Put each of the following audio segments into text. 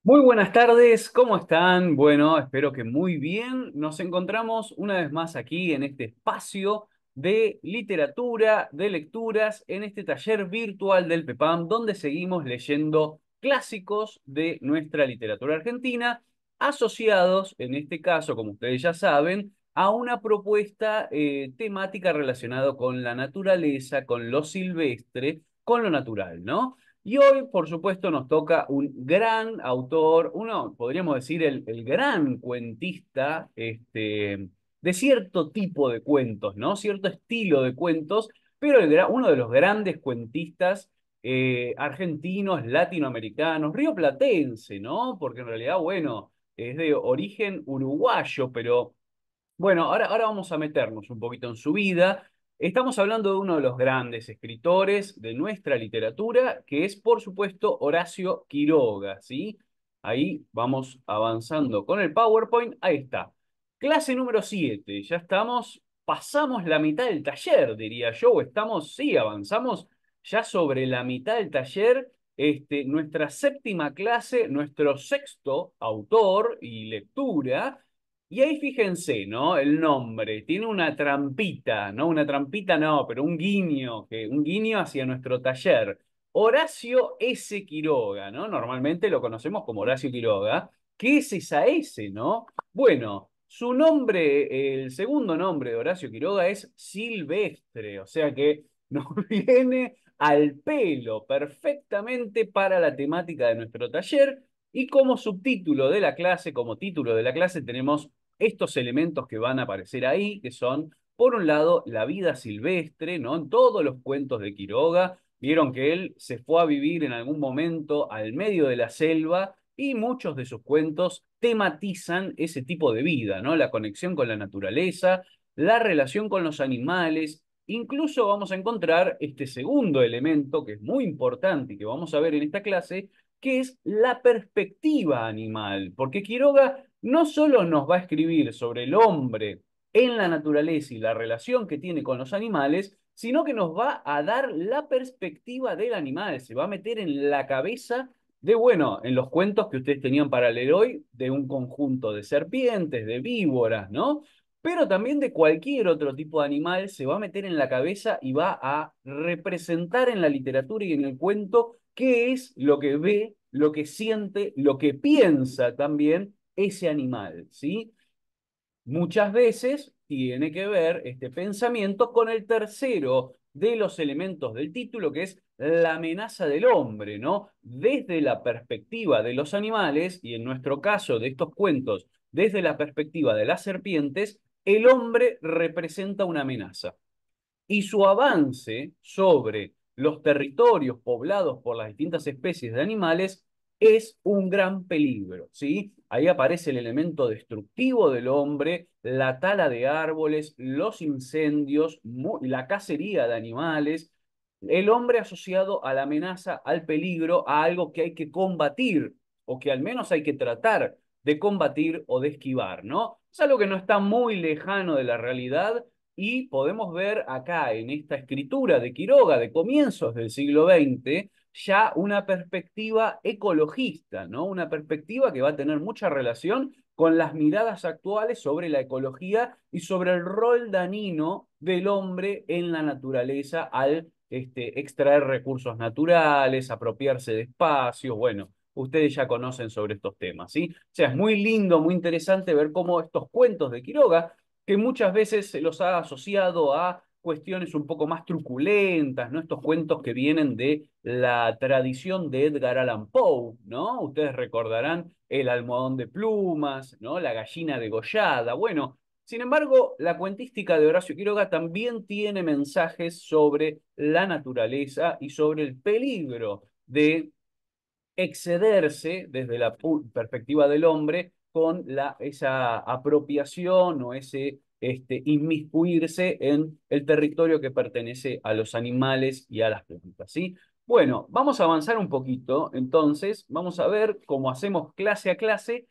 Muy buenas tardes, ¿cómo están? Bueno, espero que muy bien. Nos encontramos una vez más aquí en este espacio de literatura, de lecturas, en este taller virtual del PEPAM, donde seguimos leyendo clásicos de nuestra literatura argentina, asociados, en este caso, como ustedes ya saben, a una propuesta temática relacionada con la naturaleza, con lo silvestre, con lo natural, ¿no? Y hoy, por supuesto, nos toca un gran autor, uno, podríamos decir, el gran cuentista de cierto tipo de cuentos, ¿no? Cierto estilo de cuentos, pero uno de los grandes cuentistas argentinos, latinoamericanos, rioplatense, ¿no? Porque en realidad, bueno, es de origen uruguayo, pero bueno, ahora vamos a meternos un poquito en su vida. Estamos hablando de uno de los grandes escritores de nuestra literatura, que es, por supuesto, Horacio Quiroga, ¿sí? Ahí vamos avanzando con el PowerPoint. Ahí está. Clase número 7. Ya estamos, pasamos la mitad del taller, diría yo, o estamos, sí, avanzamos ya sobre la mitad del taller. Nuestra séptima clase, nuestro sexto autor y lectura. Y ahí fíjense, ¿no? El nombre tiene una trampita, ¿no? Una trampita no, pero un guiño hacia nuestro taller. Horacio S. Quiroga, ¿no? Normalmente lo conocemos como Horacio Quiroga. ¿Qué es esa S, no? Bueno, su nombre, el segundo nombre de Horacio Quiroga es Silvestre, o sea que nos viene al pelo perfectamente para la temática de nuestro taller. Y como subtítulo de la clase, como título de la clase, tenemos estos elementos que van a aparecer ahí, que son, por un lado, la vida silvestre, ¿no? En todos los cuentos de Quiroga, vieron que él se fue a vivir en algún momento al medio de la selva y muchos de sus cuentos tematizan ese tipo de vida, ¿no? La conexión con la naturaleza, la relación con los animales. Incluso vamos a encontrar este segundo elemento que es muy importante y que vamos a ver en esta clase, que es la perspectiva animal, porque Quiroga no solo nos va a escribir sobre el hombre en la naturaleza y la relación que tiene con los animales, sino que nos va a dar la perspectiva del animal, se va a meter en la cabeza de, bueno, en los cuentos que ustedes tenían para leer hoy, de un conjunto de serpientes, de víboras, ¿no? Pero también de cualquier otro tipo de animal, se va a meter en la cabeza y va a representar en la literatura y en el cuento qué es lo que ve, lo que siente, lo que piensa también ese animal, ¿sí? Muchas veces tiene que ver este pensamiento con el tercero de los elementos del título, que es la amenaza del hombre, ¿no? Desde la perspectiva de los animales, y en nuestro caso de estos cuentos, desde la perspectiva de las serpientes, el hombre representa una amenaza y su avance sobre los territorios poblados por las distintas especies de animales es un gran peligro, ¿sí? Ahí aparece el elemento destructivo del hombre, la tala de árboles, los incendios, la cacería de animales, el hombre asociado a la amenaza, al peligro, a algo que hay que combatir, o que al menos hay que tratar de combatir o de esquivar, ¿no? Es algo que no está muy lejano de la realidad, y podemos ver acá en esta escritura de Quiroga de comienzos del siglo XX ya una perspectiva ecologista, ¿no? Una perspectiva que va a tener mucha relación con las miradas actuales sobre la ecología y sobre el rol danino del hombre en la naturaleza al extraer recursos naturales, apropiarse de espacios, bueno, ustedes ya conocen sobre estos temas, ¿sí? O sea, es muy lindo, muy interesante ver cómo estos cuentos de Quiroga que muchas veces se los ha asociado a cuestiones un poco más truculentas, ¿no? Estos cuentos que vienen de la tradición de Edgar Allan Poe, ¿no? Ustedes recordarán El almohadón de plumas, ¿no? La gallina degollada. Bueno, sin embargo, la cuentística de Horacio Quiroga también tiene mensajes sobre la naturaleza y sobre el peligro de excederse desde la perspectiva del hombre con esa apropiación o ese inmiscuirse en el territorio que pertenece a los animales y a las plantas, ¿sí? Bueno, vamos a avanzar un poquito, entonces vamos a ver cómo hacemos clase a clase,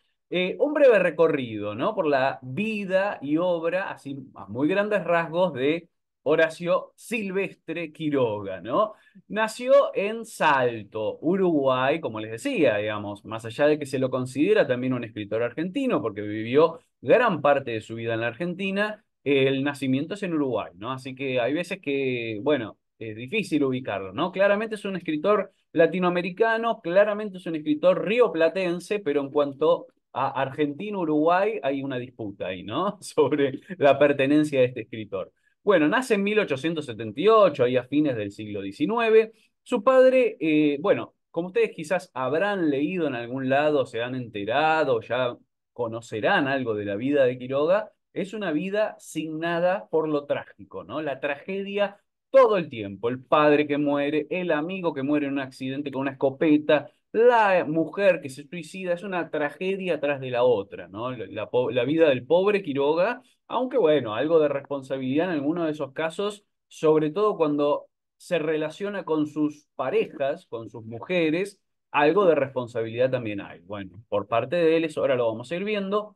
un breve recorrido, ¿no? Por la vida y obra, así a muy grandes rasgos, de Horacio Silvestre Quiroga, ¿no? Nació en Salto, Uruguay, como les decía, digamos, más allá de que se lo considera también un escritor argentino, porque vivió gran parte de su vida en la Argentina, el nacimiento es en Uruguay, ¿no? Así que hay veces que, bueno, es difícil ubicarlo, ¿no? Claramente es un escritor latinoamericano, claramente es un escritor rioplatense, pero en cuanto a Argentina-Uruguay hay una disputa ahí, ¿no? Sobre la pertenencia de este escritor. Bueno, nace en 1878, ahí a fines del siglo XIX. Su padre, bueno, como ustedes quizás habrán leído en algún lado, se han enterado, ya conocerán algo de la vida de Quiroga, es una vida signada por lo trágico, ¿no? La tragedia todo el tiempo. El padre que muere, el amigo que muere en un accidente con una escopeta, la mujer que se suicida, es una tragedia tras de la otra, ¿no? La vida del pobre Quiroga, aunque bueno, algo de responsabilidad en algunos de esos casos, sobre todo cuando se relaciona con sus parejas, con sus mujeres, algo de responsabilidad también hay. Bueno, por parte de él, eso ahora lo vamos a ir viendo.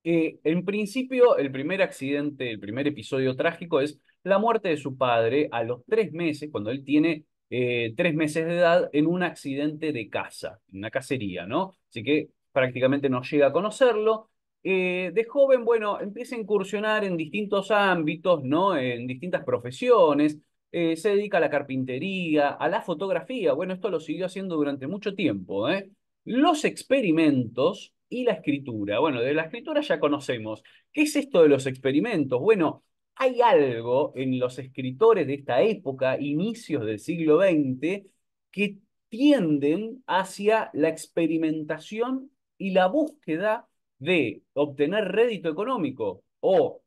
En principio, el primer accidente, el primer episodio trágico es la muerte de su padre a los 3 meses, cuando él tiene 3 meses de edad, en un accidente de caza, en una cacería, ¿no? Así que prácticamente no llega a conocerlo. De joven, bueno, empieza a incursionar en distintos ámbitos, ¿no? En distintas profesiones. Se dedica a la carpintería, a la fotografía. Bueno, esto lo siguió haciendo durante mucho tiempo, ¿eh? Los experimentos y la escritura. Bueno, de la escritura ya conocemos. ¿Qué es esto de los experimentos? Bueno, hay algo en los escritores de esta época, inicios del siglo XX, que tienden hacia la experimentación y la búsqueda de obtener rédito económico o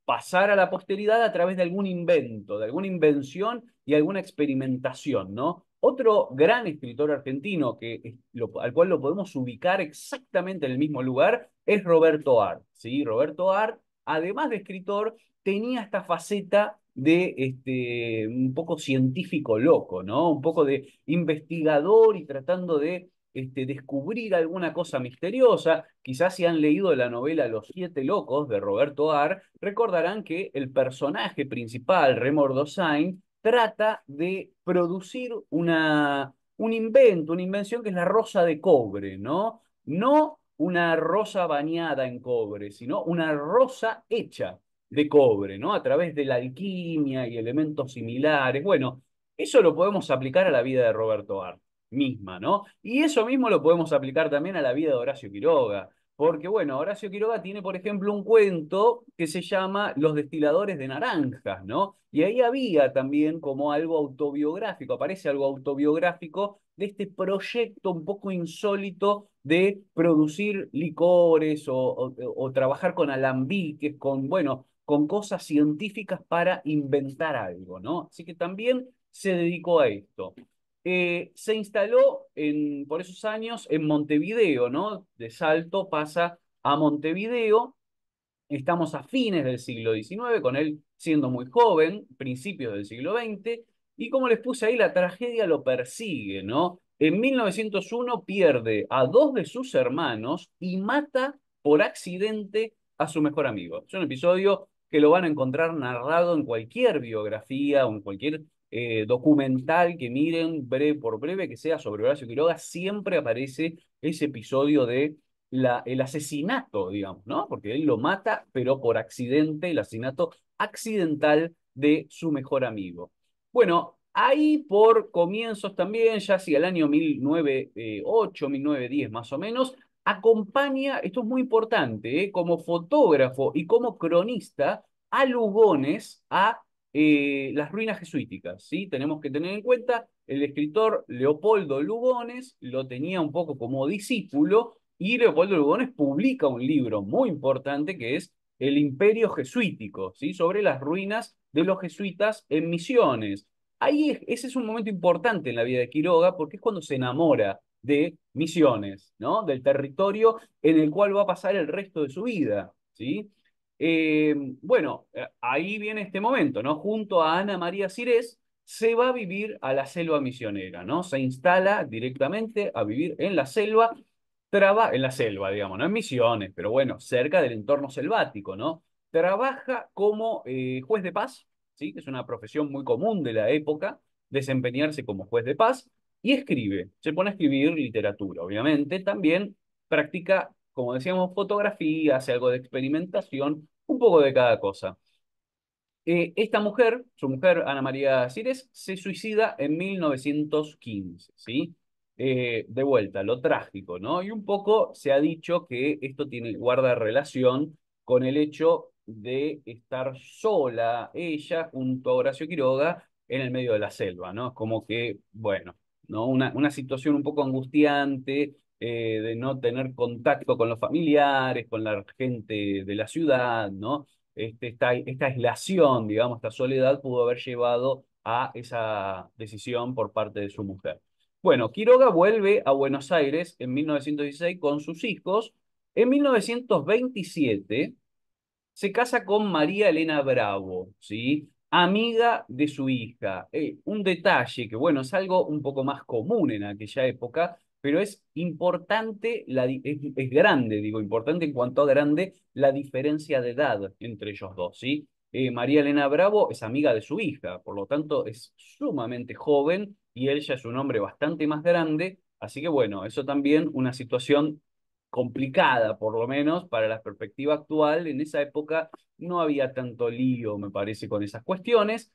pasar a la posteridad a través de algún invento, de alguna invención y alguna experimentación, ¿no? Otro gran escritor argentino al cual lo podemos ubicar exactamente en el mismo lugar es Roberto Art, ¿sí? Roberto Art, además de escritor, tenía esta faceta de un poco científico loco, ¿no? Un poco de investigador y tratando de descubrir alguna cosa misteriosa. Quizás si han leído la novela Los Siete Locos de Roberto Art, recordarán que el personaje principal, Remo Dain, trata de producir un invento, una invención que es la rosa de cobre, ¿no? No una rosa bañada en cobre, sino una rosa hecha de cobre, ¿no? A través de la alquimia y elementos similares. Bueno, eso lo podemos aplicar a la vida de Roberto Art misma, ¿no? Y eso mismo lo podemos aplicar también a la vida de Horacio Quiroga. Porque, bueno, Horacio Quiroga tiene, por ejemplo, un cuento que se llama Los destiladores de naranjas, ¿no? Y ahí había también como algo autobiográfico, aparece algo autobiográfico de este proyecto un poco insólito de producir licores o trabajar con alambiques, con, bueno, con cosas científicas para inventar algo, ¿no? Así que también se dedicó a esto. Se instaló por esos años en Montevideo, ¿no? De Salto pasa a Montevideo. Estamos a fines del siglo XIX, con él siendo muy joven, principios del siglo XX, y como les puse ahí, la tragedia lo persigue, ¿no? En 1901 pierde a dos de sus hermanos y mata por accidente a su mejor amigo. Es un episodio que lo van a encontrar narrado en cualquier biografía o en cualquier documental que miren, breve por breve que sea sobre Horacio Quiroga, siempre aparece ese episodio de el asesinato, digamos, ¿no? Porque él lo mata, pero por accidente, el asesinato accidental de su mejor amigo. Bueno, ahí por comienzos también, ya hacia el año 1908, 1910 más o menos, acompaña, esto es muy importante, como fotógrafo y como cronista a Lugones, a las ruinas jesuíticas, ¿sí? Tenemos que tener en cuenta, el escritor Leopoldo Lugones lo tenía un poco como discípulo, y Leopoldo Lugones publica un libro muy importante que es El Imperio Jesuítico, ¿sí? Sobre las ruinas de los jesuitas en Misiones. Ese es un momento importante en la vida de Quiroga porque es cuando se enamora de Misiones, ¿no? Del territorio en el cual va a pasar el resto de su vida, ¿sí? Bueno, ahí viene este momento, ¿no? Junto a Ana María Cirés se va a vivir a la selva misionera, ¿no? Se instala directamente a vivir en la selva, en la selva, digamos, no en Misiones, pero bueno, cerca del entorno selvático, ¿no? trabaja como juez de paz, ¿sí? Que es una profesión muy común de la época, desempeñarse como juez de paz, y escribe, se pone a escribir literatura, obviamente, también practica, como decíamos, fotografía, hace algo de experimentación, un poco de cada cosa. Esta mujer, su mujer Ana María Cires, se suicida en 1915, ¿sí? De vuelta, lo trágico, ¿no? Y un poco se ha dicho que esto tiene, guarda relación con el hecho de estar sola ella junto a Horacio Quiroga en el medio de la selva, ¿no? Es como que, bueno, ¿no? Una situación un poco angustiante, de no tener contacto con los familiares, con la gente de la ciudad, ¿no? Esta aislación, digamos, esta soledad pudo haber llevado a esa decisión por parte de su mujer. Bueno, Quiroga vuelve a Buenos Aires en 1916 con sus hijos. En 1927 se casa con María Elena Bravo, ¿sí? Amiga de su hija. Un detalle que, bueno, es algo un poco más común en aquella época, pero es importante, es grande, digo, importante en cuanto a grande, la diferencia de edad entre ellos dos, ¿sí? María Elena Bravo es amiga de su hija, por lo tanto es sumamente joven y él ya es un hombre bastante más grande, así que bueno, eso también una situación complicada, por lo menos para la perspectiva actual. En esa época no había tanto lío, me parece, con esas cuestiones.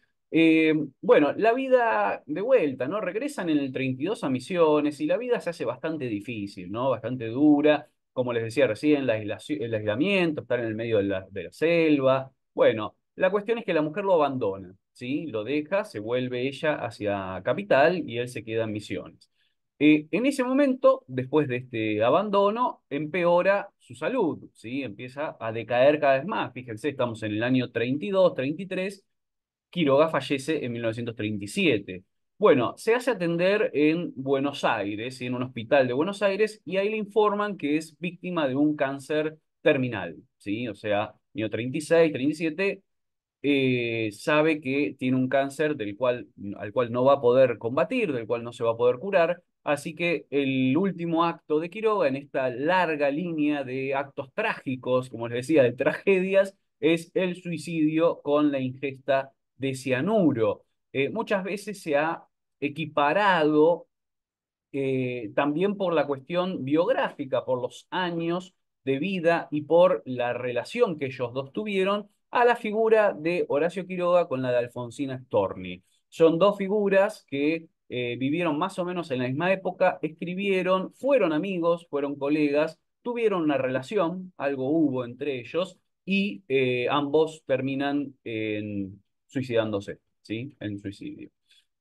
Bueno, la vida de vuelta, ¿no? Regresan en el 32 a Misiones y la vida se hace bastante difícil, ¿no? Bastante dura. Como les decía recién, el aislamiento, estar en el medio de la selva. Bueno, la cuestión es que la mujer lo abandona, ¿sí? Lo deja, se vuelve ella hacia Capital y él se queda en Misiones. En ese momento, después de este abandono, empeora su salud, ¿sí? Empieza a decaer cada vez más. Fíjense, estamos en el año 32, 33. Quiroga fallece en 1937. Bueno, se hace atender en Buenos Aires, ¿sí? En un hospital de Buenos Aires, y ahí le informan que es víctima de un cáncer terminal, ¿sí? O sea, año 36, 37, sabe que tiene un cáncer al cual no va a poder combatir, del cual no se va a poder curar. Así que el último acto de Quiroga en esta larga línea de actos trágicos, como les decía, de tragedias, es el suicidio con la ingesta de cianuro. Muchas veces se ha equiparado, también por la cuestión biográfica, por los años de vida y por la relación que ellos dos tuvieron, a la figura de Horacio Quiroga con la de Alfonsina Storni. Son dos figuras que vivieron más o menos en la misma época, escribieron, fueron amigos, fueron colegas, tuvieron una relación, algo hubo entre ellos, y ambos terminan suicidándose, ¿sí? En suicidio.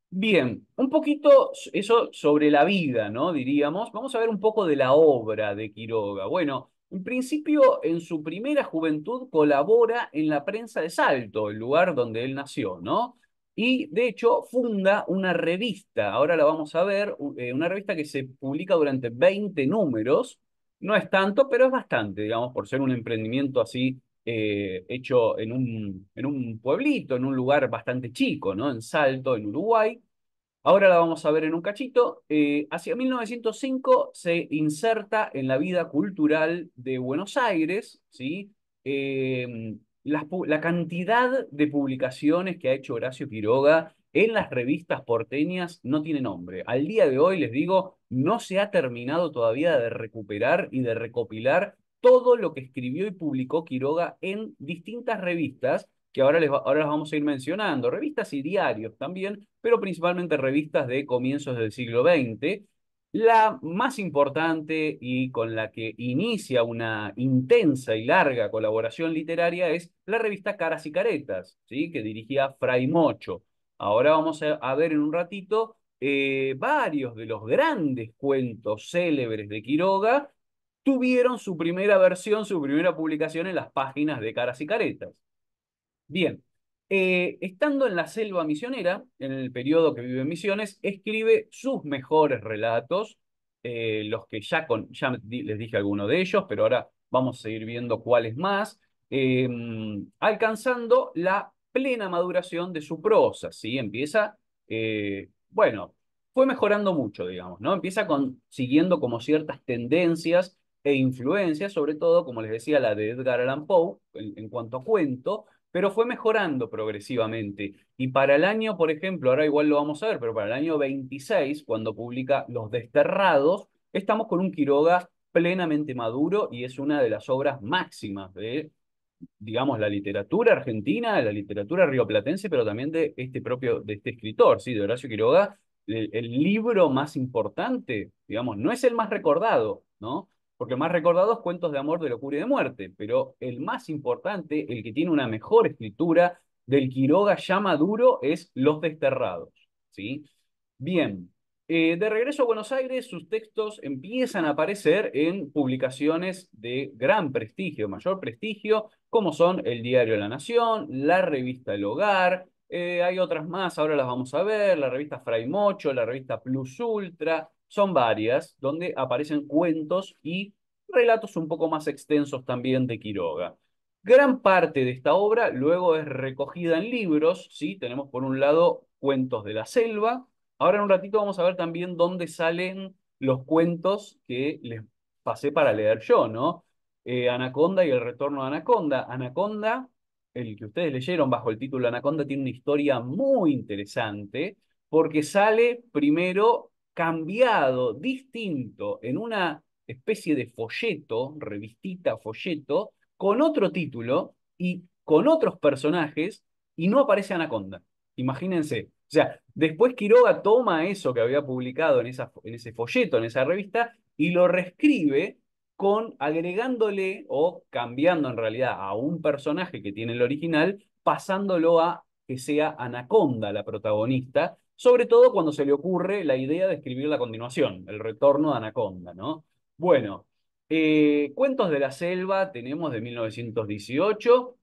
Bien, un poquito eso sobre la vida, ¿no? Diríamos. Vamos a ver un poco de la obra de Quiroga. Bueno, en principio, en su primera juventud colabora en la prensa de Salto, el lugar donde él nació, ¿no? Y de hecho funda una revista, ahora la vamos a ver, una revista que se publica durante 20 números. No es tanto, pero es bastante, digamos, por ser un emprendimiento así, hecho en un pueblito, en un lugar bastante chico, ¿no? En Salto, en Uruguay. Ahora la vamos a ver en un cachito. Hacia 1905 se inserta en la vida cultural de Buenos Aires, ¿sí? La cantidad de publicaciones que ha hecho Horacio Quiroga en las revistas porteñas no tiene nombre. Al día de hoy, les digo, no se ha terminado todavía de recuperar y de recopilar todo lo que escribió y publicó Quiroga en distintas revistas que ahora las vamos a ir mencionando, revistas y diarios también, pero principalmente revistas de comienzos del siglo XX. La más importante y con la que inicia una intensa y larga colaboración literaria es la revista Caras y Caretas, ¿sí? Que dirigía Fray Mocho. Ahora vamos a ver en un ratito varios de los grandes cuentos célebres de Quiroga tuvieron su primera versión, su primera publicación en las páginas de Caras y Caretas. Bien, estando en la selva misionera, en el periodo que vive en Misiones, escribe sus mejores relatos, los que les dije algunos de ellos, pero ahora vamos a seguir viendo cuáles más, eh, alcanzando la plena maduración de su prosa, ¿sí? Empieza, bueno, fue mejorando mucho, digamos, ¿no? Empieza siguiendo como ciertas tendencias e influencias, sobre todo, como les decía, la de Edgar Allan Poe en cuanto a cuento, pero fue mejorando progresivamente. Y para el año, por ejemplo, ahora igual lo vamos a ver, pero para el año 26, cuando publica Los Desterrados, estamos con un Quiroga plenamente maduro y es una de las obras máximas de, digamos, la literatura argentina, la literatura rioplatense, pero también de este escritor, ¿sí? De Horacio Quiroga. El libro más importante, digamos, no es el más recordado, ¿no? Porque el más recordado es Cuentos de amor, de locura y de muerte, pero el más importante, el que tiene una mejor escritura del Quiroga ya maduro, es Los Desterrados, ¿sí? Bien, de regreso a Buenos Aires, sus textos empiezan a aparecer en publicaciones de gran prestigio, mayor prestigio, como son el Diario de la Nación, la revista El Hogar, hay otras más, ahora las vamos a ver, la revista Fray Mocho, la revista Plus Ultra, son varias, donde aparecen cuentos y relatos un poco más extensos también de Quiroga. Gran parte de esta obra luego es recogida en libros, ¿sí? Tenemos por un lado Cuentos de la Selva. Ahora en un ratito vamos a ver también dónde salen los cuentos que les pasé para leer yo, ¿no? Anaconda y el retorno de Anaconda. Anaconda, el que ustedes leyeron bajo el título Anaconda, tiene una historia muy interesante porque sale primero cambiado, distinto, en una especie de folleto, revistita, folleto, con otro título y con otros personajes y no aparece Anaconda. Imagínense. O sea, después Quiroga toma eso que había publicado en ese folleto, en esa revista, y lo reescribe con agregándole o cambiando en realidad a un personaje que tiene el original, pasándolo a que sea Anaconda la protagonista, sobre todo cuando se le ocurre la idea de escribir la continuación, el retorno de Anaconda, ¿no? Bueno, Cuentos de la Selva tenemos de 1918.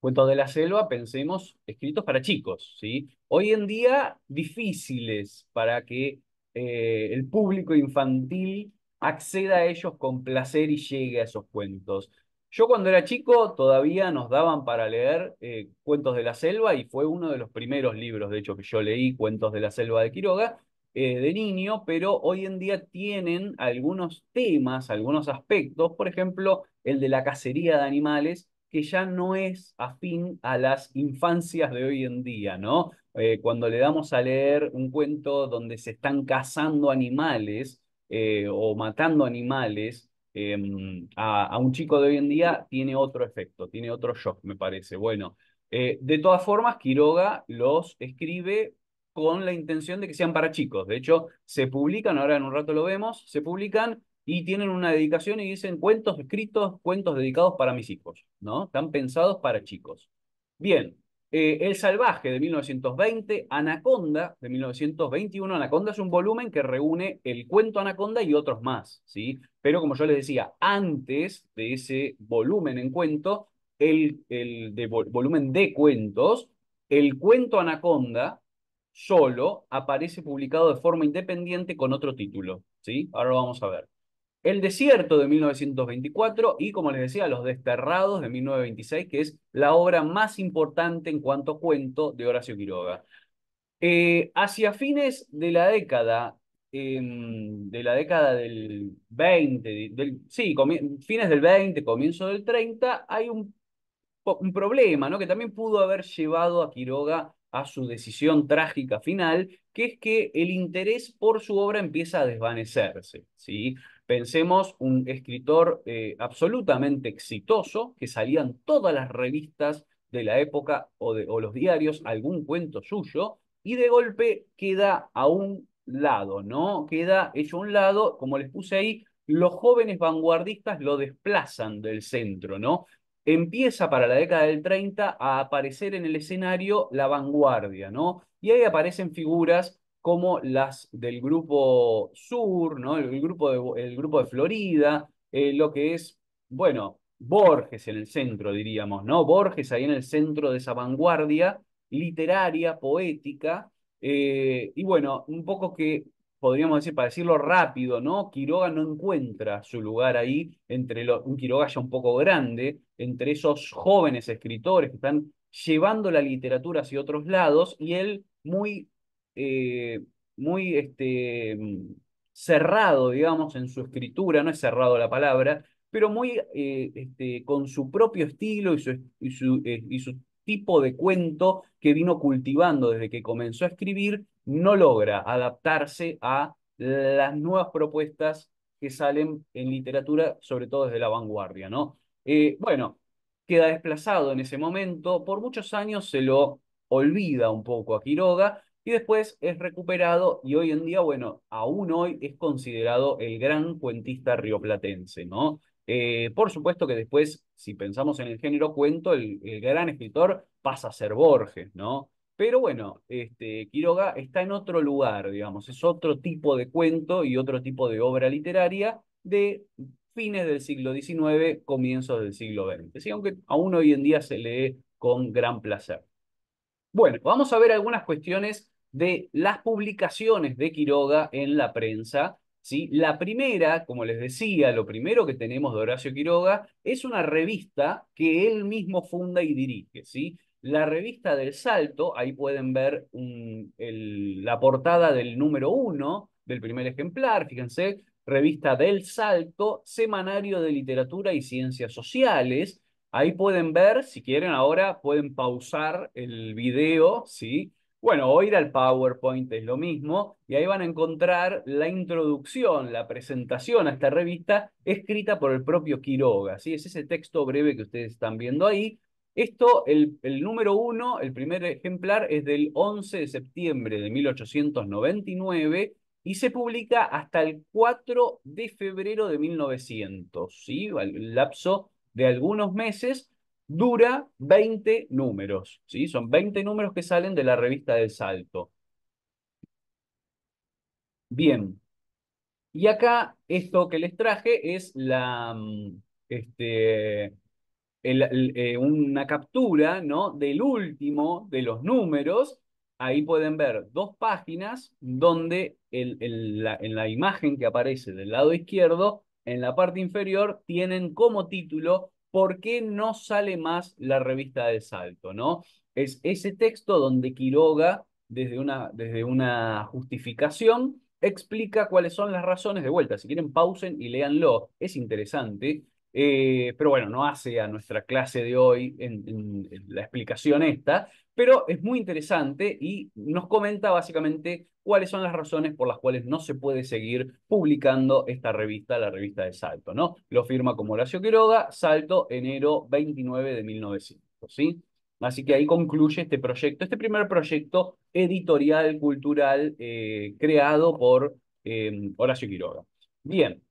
Cuentos de la selva, pensemos, escritos para chicos, ¿sí? Hoy en día, difíciles para que el público infantil acceda a ellos con placer y llegue a esos cuentos. Yo cuando era chico todavía nos daban para leer Cuentos de la Selva y fue uno de los primeros libros, de hecho, que yo leí, Cuentos de la Selva de Quiroga, de niño, pero hoy en día tienen algunos temas, algunos aspectos, por ejemplo, el de la cacería de animales que ya no es afín a las infancias de hoy en día, ¿no? Cuando le damos a leer un cuento donde se están cazando animales o matando animales, a un chico de hoy en día tiene otro efecto, tiene otro shock, me parece. Bueno, de todas formas, Quiroga los escribe con la intención de que sean para chicos. De hecho, se publican, ahora en un rato lo vemos, se publican y tienen una dedicación y dicen cuentos escritos, cuentos dedicados para mis hijos, ¿no? Están pensados para chicos. Bien, El Salvaje de 1920, Anaconda de 1921. Anaconda es un volumen que reúne el cuento Anaconda y otros más, ¿sí? Pero como yo les decía, antes de ese volumen en cuento, volumen de cuentos, el cuento Anaconda solo aparece publicado de forma independiente con otro título, ¿sí? Ahora lo vamos a ver. El desierto de 1924 y, como les decía, Los Desterrados de 1926, que es la obra más importante en cuanto a cuento de Horacio Quiroga. Hacia fines de la década del 20, sí, fines del 20, comienzo del 30, hay un problema, ¿no? Que también pudo haber llevado a Quiroga a su decisión trágica final, que es que el interés por su obra empieza a desvanecerse, ¿sí? Pensemos un escritor absolutamente exitoso, que salían todas las revistas de la época o los diarios, algún cuento suyo, y de golpe queda a un lado, ¿no? Queda hecho a un lado, como les puse ahí, los jóvenes vanguardistas lo desplazan del centro, ¿no? Empieza para la década del 30 a aparecer en el escenario la vanguardia, ¿no? Y ahí aparecen figuras como las del Grupo Sur, ¿no? El grupo de Florida, lo que es, bueno, Borges en el centro, diríamos, ¿no? Borges ahí en el centro de esa vanguardia literaria, poética, y bueno, un poco que podríamos decir, para decirlo rápido, ¿no? Quiroga no encuentra su lugar ahí un Quiroga ya un poco grande, entre esos jóvenes escritores que están llevando la literatura hacia otros lados y él muy, muy cerrado, digamos, en su escritura, no es cerrado la palabra, pero muy con su propio estilo y su tipo de cuento que vino cultivando desde que comenzó a escribir, no logra adaptarse a las nuevas propuestas que salen en literatura, sobre todo desde la vanguardia, ¿no? Bueno, queda desplazado en ese momento, por muchos años se lo olvida un poco a Quiroga y después es recuperado y hoy en día, bueno, aún hoy es considerado el gran cuentista rioplatense, ¿no? Por supuesto que después, si pensamos en el género cuento, el gran escritor pasa a ser Borges, ¿no? Pero bueno, Quiroga está en otro lugar, digamos, es otro tipo de cuento y otro tipo de obra literaria de fines del siglo XIX, comienzos del siglo XX, ¿sí? Aunque aún hoy en día se lee con gran placer. Bueno, vamos a ver algunas cuestiones de las publicaciones de Quiroga en la prensa, ¿sí? La primera, como les decía, lo primero que tenemos de Horacio Quiroga es una revista que él mismo funda y dirige, ¿sí? La revista del Salto, ahí pueden ver la portada del número 1 del primer ejemplar, fíjense, revista del Salto, Semanario de Literatura y Ciencias Sociales. Ahí pueden ver, si quieren ahora, pueden pausar el video, ¿sí? Bueno, o ir al PowerPoint es lo mismo, y ahí van a encontrar la introducción, la presentación a esta revista escrita por el propio Quiroga, ¿sí? Es ese texto breve que ustedes están viendo ahí. Esto, el número 1, el primer ejemplar, es del 11 de septiembre de 1899 y se publica hasta el 4 de febrero de 1900, ¿sí? El lapso de algunos meses, dura 20 números, ¿sí? Son 20 números que salen de la revista del Salto. Bien, y acá esto que les traje es este, una captura, ¿no? Del último de los números. Ahí pueden ver dos páginas donde en la imagen que aparece del lado izquierdo, en la parte inferior, tienen como título ¿Por qué no sale más la revista de Salto? ¿No? Es ese texto donde Quiroga, desde una justificación, explica cuáles son las razones de vuelta. Si quieren, pausen y léanlo. Es interesante. Pero bueno, no hace a nuestra clase de hoy en la explicación esta, pero es muy interesante y nos comenta básicamente cuáles son las razones por las cuales no se puede seguir publicando esta revista, la revista de Salto, ¿no? Lo firma como Horacio Quiroga, Salto, enero 29 de 1900, ¿sí? Así que ahí concluye este proyecto, este primer proyecto editorial, cultural, creado por Horacio Quiroga. Bien.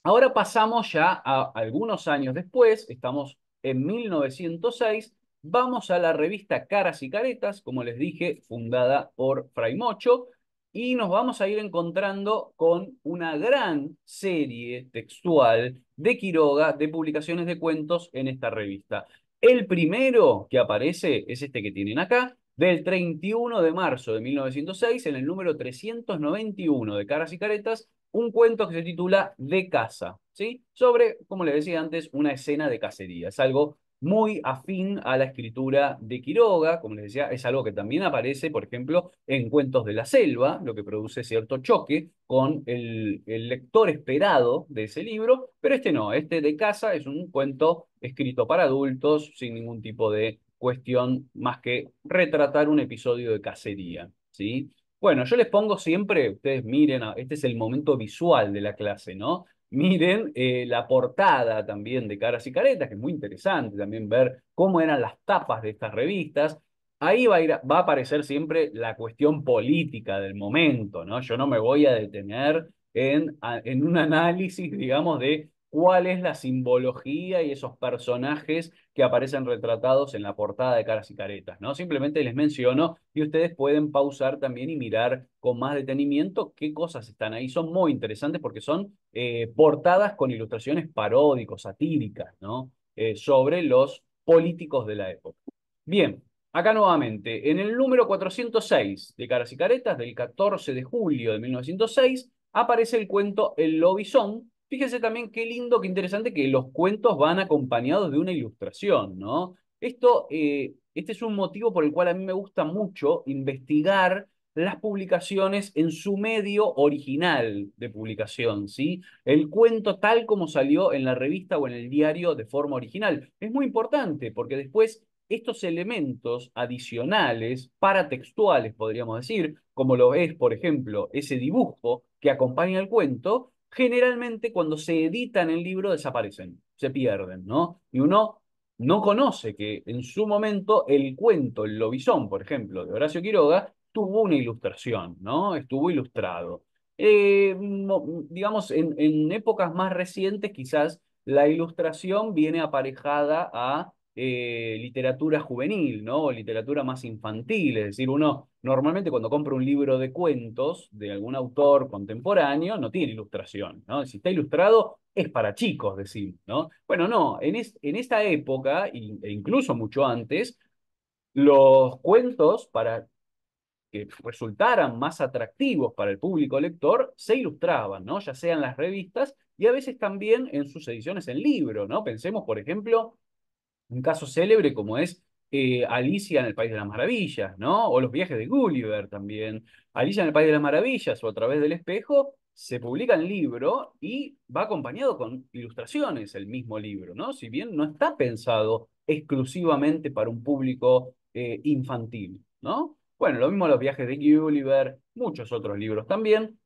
Ahora pasamos ya a algunos años después, estamos en 1906, vamos a la revista Caras y Caretas, como les dije, fundada por Fray Mocho, y nos vamos a ir encontrando con una gran serie textual de Quiroga, de publicaciones de cuentos en esta revista. El primero que aparece es este que tienen acá, del 31 de marzo de 1906, en el número 391 de Caras y Caretas, un cuento que se titula De casa, ¿sí? Sobre, como les decía antes, una escena de cacería. Es algo muy afín a la escritura de Quiroga, como les decía, es algo que también aparece, por ejemplo, en Cuentos de la Selva, lo que produce cierto choque con el lector esperado de ese libro, pero este no, este de casa es un cuento escrito para adultos, sin ningún tipo de cuestión más que retratar un episodio de cacería, ¿sí? Bueno, yo les pongo siempre, ustedes miren, este es el momento visual de la clase, ¿no? Miren la portada también de Caras y Caretas, que es muy interesante también ver cómo eran las tapas de estas revistas. Ahí va a aparecer siempre la cuestión política del momento, ¿no? Yo no me voy a detener en un análisis, digamos, de cuál es la simbología y esos personajes que aparecen retratados en la portada de Caras y Caretas, ¿no? Simplemente les menciono y ustedes pueden pausar también y mirar con más detenimiento qué cosas están ahí. Son muy interesantes porque son portadas con ilustraciones paródicos, satíricas, ¿no? Sobre los políticos de la época. Bien, acá nuevamente, en el número 406 de Caras y Caretas, del 14 de julio de 1906, aparece el cuento El Lobizón. Fíjense también qué lindo, qué interesante que los cuentos van acompañados de una ilustración, ¿no? Este es un motivo por el cual a mí me gusta mucho investigar las publicaciones en su medio original de publicación, ¿sí? El cuento tal como salió en la revista o en el diario de forma original. Es muy importante porque después estos elementos adicionales, paratextuales, podríamos decir, como lo es, por ejemplo, ese dibujo que acompaña el cuento, generalmente cuando se editan el libro desaparecen, se pierden, ¿no? Y uno no conoce que en su momento el cuento, el Lobizón, por ejemplo, de Horacio Quiroga, tuvo una ilustración, ¿no? Estuvo ilustrado. Digamos, en épocas más recientes, quizás la ilustración viene aparejada a literatura juvenil, ¿no? O literatura más infantil. Es decir, uno normalmente cuando compra un libro de cuentos de algún autor contemporáneo, no tiene ilustración, ¿no? Si está ilustrado, es para chicos, decir, ¿no? Bueno, no, en esta época, e incluso mucho antes, los cuentos, para que resultaran más atractivos para el público lector, se ilustraban, ¿no? Ya sea en las revistas y a veces también en sus ediciones en libro, ¿no? Pensemos, por ejemplo, un caso célebre como es Alicia en el País de las Maravillas, ¿no? O los viajes de Gulliver también. Alicia en el País de las Maravillas o A través del espejo se publica en libro y va acompañado con ilustraciones el mismo libro, ¿no? Si bien no está pensado exclusivamente para un público infantil, ¿no? Bueno, lo mismo los viajes de Gulliver, muchos otros libros también.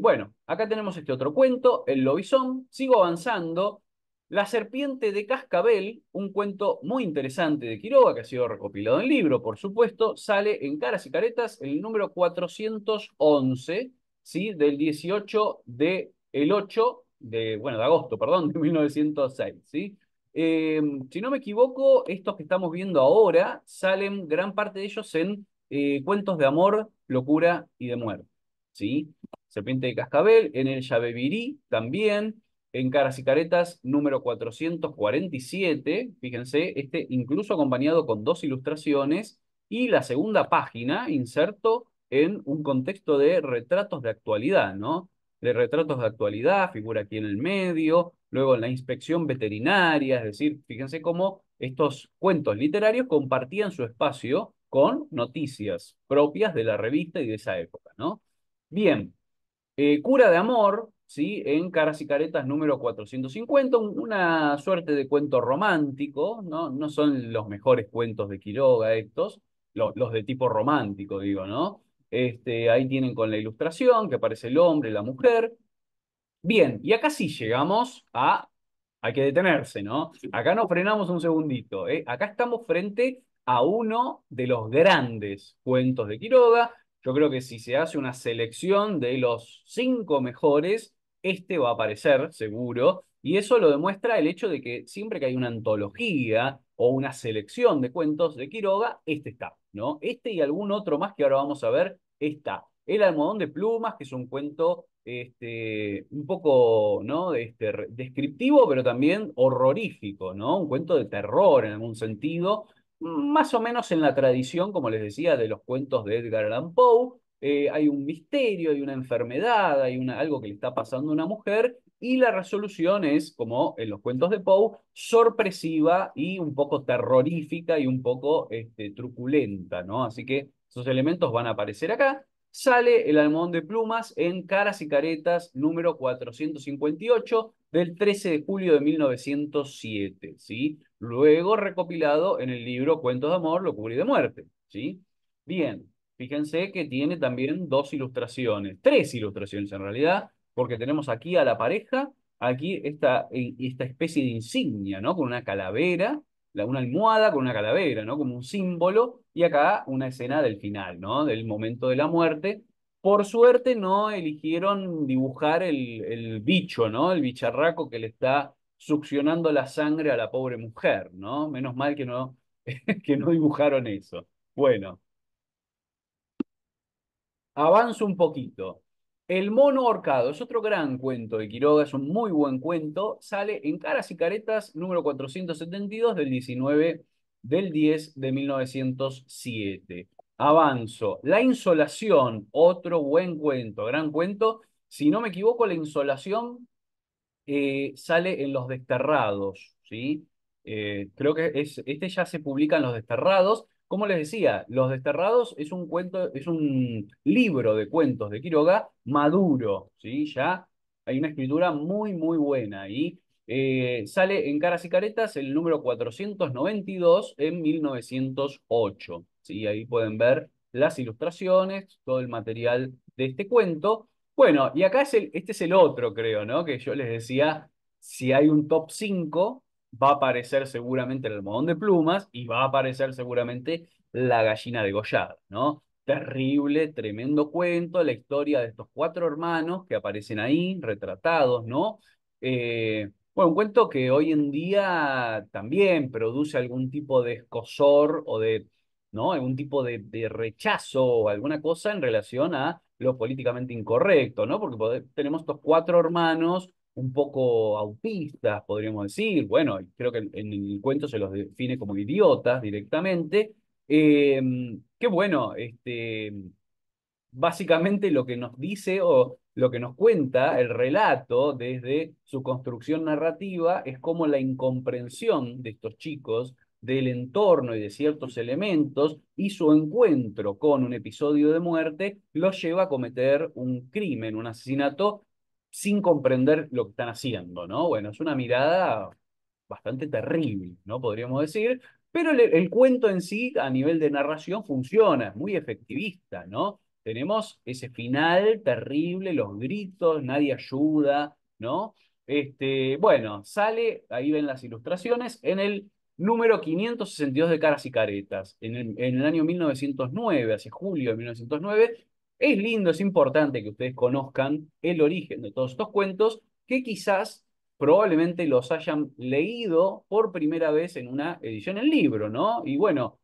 Bueno, acá tenemos este otro cuento, El Lobizón. Sigo avanzando. La serpiente de cascabel, un cuento muy interesante de Quiroga, que ha sido recopilado en libro, por supuesto, sale en Caras y Caretas el número 411, ¿sí? Del 18 de el 8 de, bueno, de agosto, perdón, de 1906, ¿sí? Si no me equivoco, estos que estamos viendo ahora salen gran parte de ellos en cuentos de amor, locura y de muerte, ¿sí? Serpiente de cascabel, en el Yabebirí también, en Caras y Caretas número 447, fíjense, este incluso acompañado con dos ilustraciones y la segunda página inserto en un contexto de retratos de actualidad, ¿no? De retratos de actualidad, figura aquí en el medio, luego en la inspección veterinaria, es decir, fíjense cómo estos cuentos literarios compartían su espacio con noticias propias de la revista y de esa época, ¿no? Bien, Cura de Amor, ¿sí? En Caras y Caretas número 450, una suerte de cuento romántico, ¿no? No son los mejores cuentos de Quiroga estos, los de tipo romántico, digo, ¿no? Ahí tienen con la ilustración que aparece el hombre, la mujer. Bien, y acá sí llegamos a... Hay que detenerse, ¿no? Acá nos frenamos un segundito, ¿eh? Acá estamos frente a uno de los grandes cuentos de Quiroga. Yo creo que si se hace una selección de los cinco mejores, este va a aparecer, seguro. Y eso lo demuestra el hecho de que siempre que hay una antología o una selección de cuentos de Quiroga, este está, ¿no? Este y algún otro más que ahora vamos a ver, está. El almohadón de plumas, que es un cuento un poco, ¿no? Descriptivo, pero también horrorífico, ¿no? Un cuento de terror en algún sentido, más o menos en la tradición, como les decía, de los cuentos de Edgar Allan Poe. Hay un misterio, hay una enfermedad, hay algo que le está pasando a una mujer, y la resolución es, como en los cuentos de Poe, sorpresiva y un poco terrorífica y un poco truculenta, ¿no? Así que esos elementos van a aparecer acá. Sale El Almohadón de Plumas en Caras y Caretas número 458 del 13 de julio de 1907, ¿sí? Luego recopilado en el libro Cuentos de Amor, Locura y de Muerte, ¿sí? Bien, fíjense que tiene también dos ilustraciones, tres ilustraciones en realidad, porque tenemos aquí a la pareja, aquí esta especie de insignia, ¿no? Con una calavera, una almohada con una calavera, ¿no? Como un símbolo, y acá una escena del final, ¿no? Del momento de la muerte. Por suerte no eligieron dibujar el bicho, ¿no? El bicharraco que le está succionando la sangre a la pobre mujer, ¿no? Menos mal que no, que no dibujaron eso. Bueno, avanzo un poquito. El mono ahorcado es otro gran cuento de Quiroga, es un muy buen cuento. Sale en Caras y Caretas número 472 del 19 del 10 de 1907. Avanzo. La insolación, otro buen cuento, gran cuento. Si no me equivoco, la insolación sale en Los Desterrados, ¿sí? Creo que este ya se publica en Los Desterrados. como les decía, Los Desterrados es un cuento, es un libro de cuentos de Quiroga maduro, ¿sí? Ya hay una escritura muy, muy buena y sale en Caras y Caretas el número 492 en 1908. ¿Sí? Ahí pueden ver las ilustraciones, todo el material de este cuento. Bueno, y acá este es el otro, creo, ¿no? Que yo les decía, si hay un top 5 va a aparecer seguramente el almohadón de plumas y va a aparecer seguramente la gallina degollada, ¿no? Terrible, tremendo cuento, la historia de estos cuatro hermanos que aparecen ahí, retratados, ¿no? Bueno, un cuento que hoy en día también produce algún tipo de escozor o de, ¿no? Algún tipo de rechazo o alguna cosa en relación a lo políticamente incorrecto, ¿no? Porque tenemos estos cuatro hermanos un poco autistas, podríamos decir. Bueno, creo que en el cuento se los define como idiotas directamente. Qué bueno, básicamente lo que nos dice o lo que nos cuenta el relato desde su construcción narrativa es cómo la incomprensión de estos chicos del entorno y de ciertos elementos y su encuentro con un episodio de muerte los lleva a cometer un crimen, un asesinato sin comprender lo que están haciendo, ¿no? Bueno, es una mirada bastante terrible, ¿no? Podríamos decir, pero el cuento en sí, a nivel de narración, funciona, es muy efectivista, ¿no? Tenemos ese final terrible, los gritos, nadie ayuda, ¿no? Bueno, sale, ahí ven las ilustraciones, en el número 562 de Caras y Caretas, en el año 1909, hacia julio de 1909. Es lindo, es importante que ustedes conozcan el origen de todos estos cuentos, que quizás probablemente los hayan leído por primera vez en una edición en libro, ¿no? Y bueno,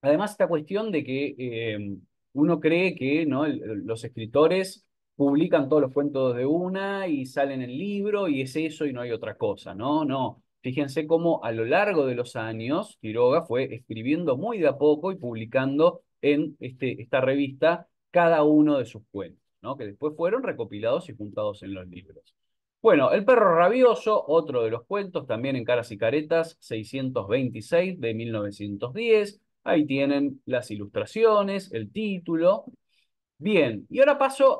además, esta cuestión de que uno cree que, ¿no? Los escritores publican todos los cuentos de una y salen en libro y es eso y no hay otra cosa, ¿no? No. Fíjense cómo a lo largo de los años Quiroga fue escribiendo muy de a poco y publicando en esta revista cada uno de sus cuentos, ¿no? Que después fueron recopilados y juntados en los libros. Bueno, El perro rabioso, otro de los cuentos, también en Caras y Caretas, 626 de 1910. Ahí tienen las ilustraciones, el título. Bien, y ahora paso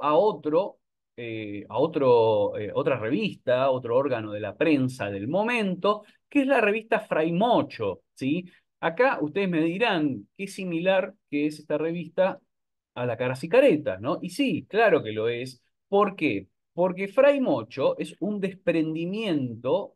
otra revista, otro órgano de la prensa del momento, que es la revista Fray Mocho, ¿sí? Acá ustedes me dirán qué similar que es esta revista a la Caras y Caretas, ¿no? Y sí, claro que lo es. ¿Por qué? Porque Fray Mocho es un desprendimiento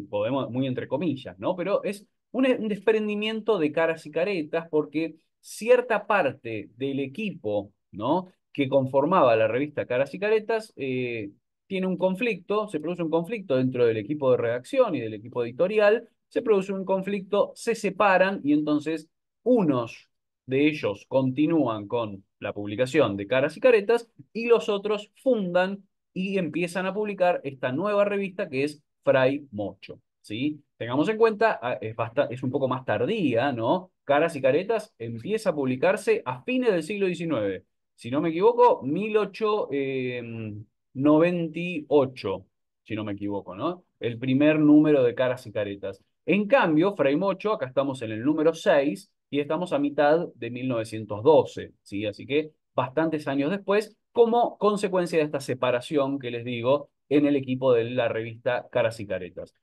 podemos, muy entre comillas, ¿no? Pero es un desprendimiento de Caras y Caretas porque cierta parte del equipo, ¿no? Que conformaba la revista Caras y Caretas, tiene un conflicto, se produce un conflicto dentro del equipo de redacción y del equipo editorial, se produce un conflicto, se separan y entonces unos de ellos continúan con la publicación de Caras y Caretas y los otros fundan y empiezan a publicar esta nueva revista que es Fray Mocho. ¿Sí? Tengamos en cuenta, es un poco más tardía, ¿no? Caras y Caretas empieza a publicarse a fines del siglo XIX. Si no me equivoco, 1898, si no me equivoco, ¿no? El primer número de Caras y Caretas. En cambio, Fray Mocho, acá estamos en el número 6 y estamos a mitad de 1912, ¿sí? Así que bastantes años después, como consecuencia de esta separación que les digo en el equipo de la revista Caras y Caretas.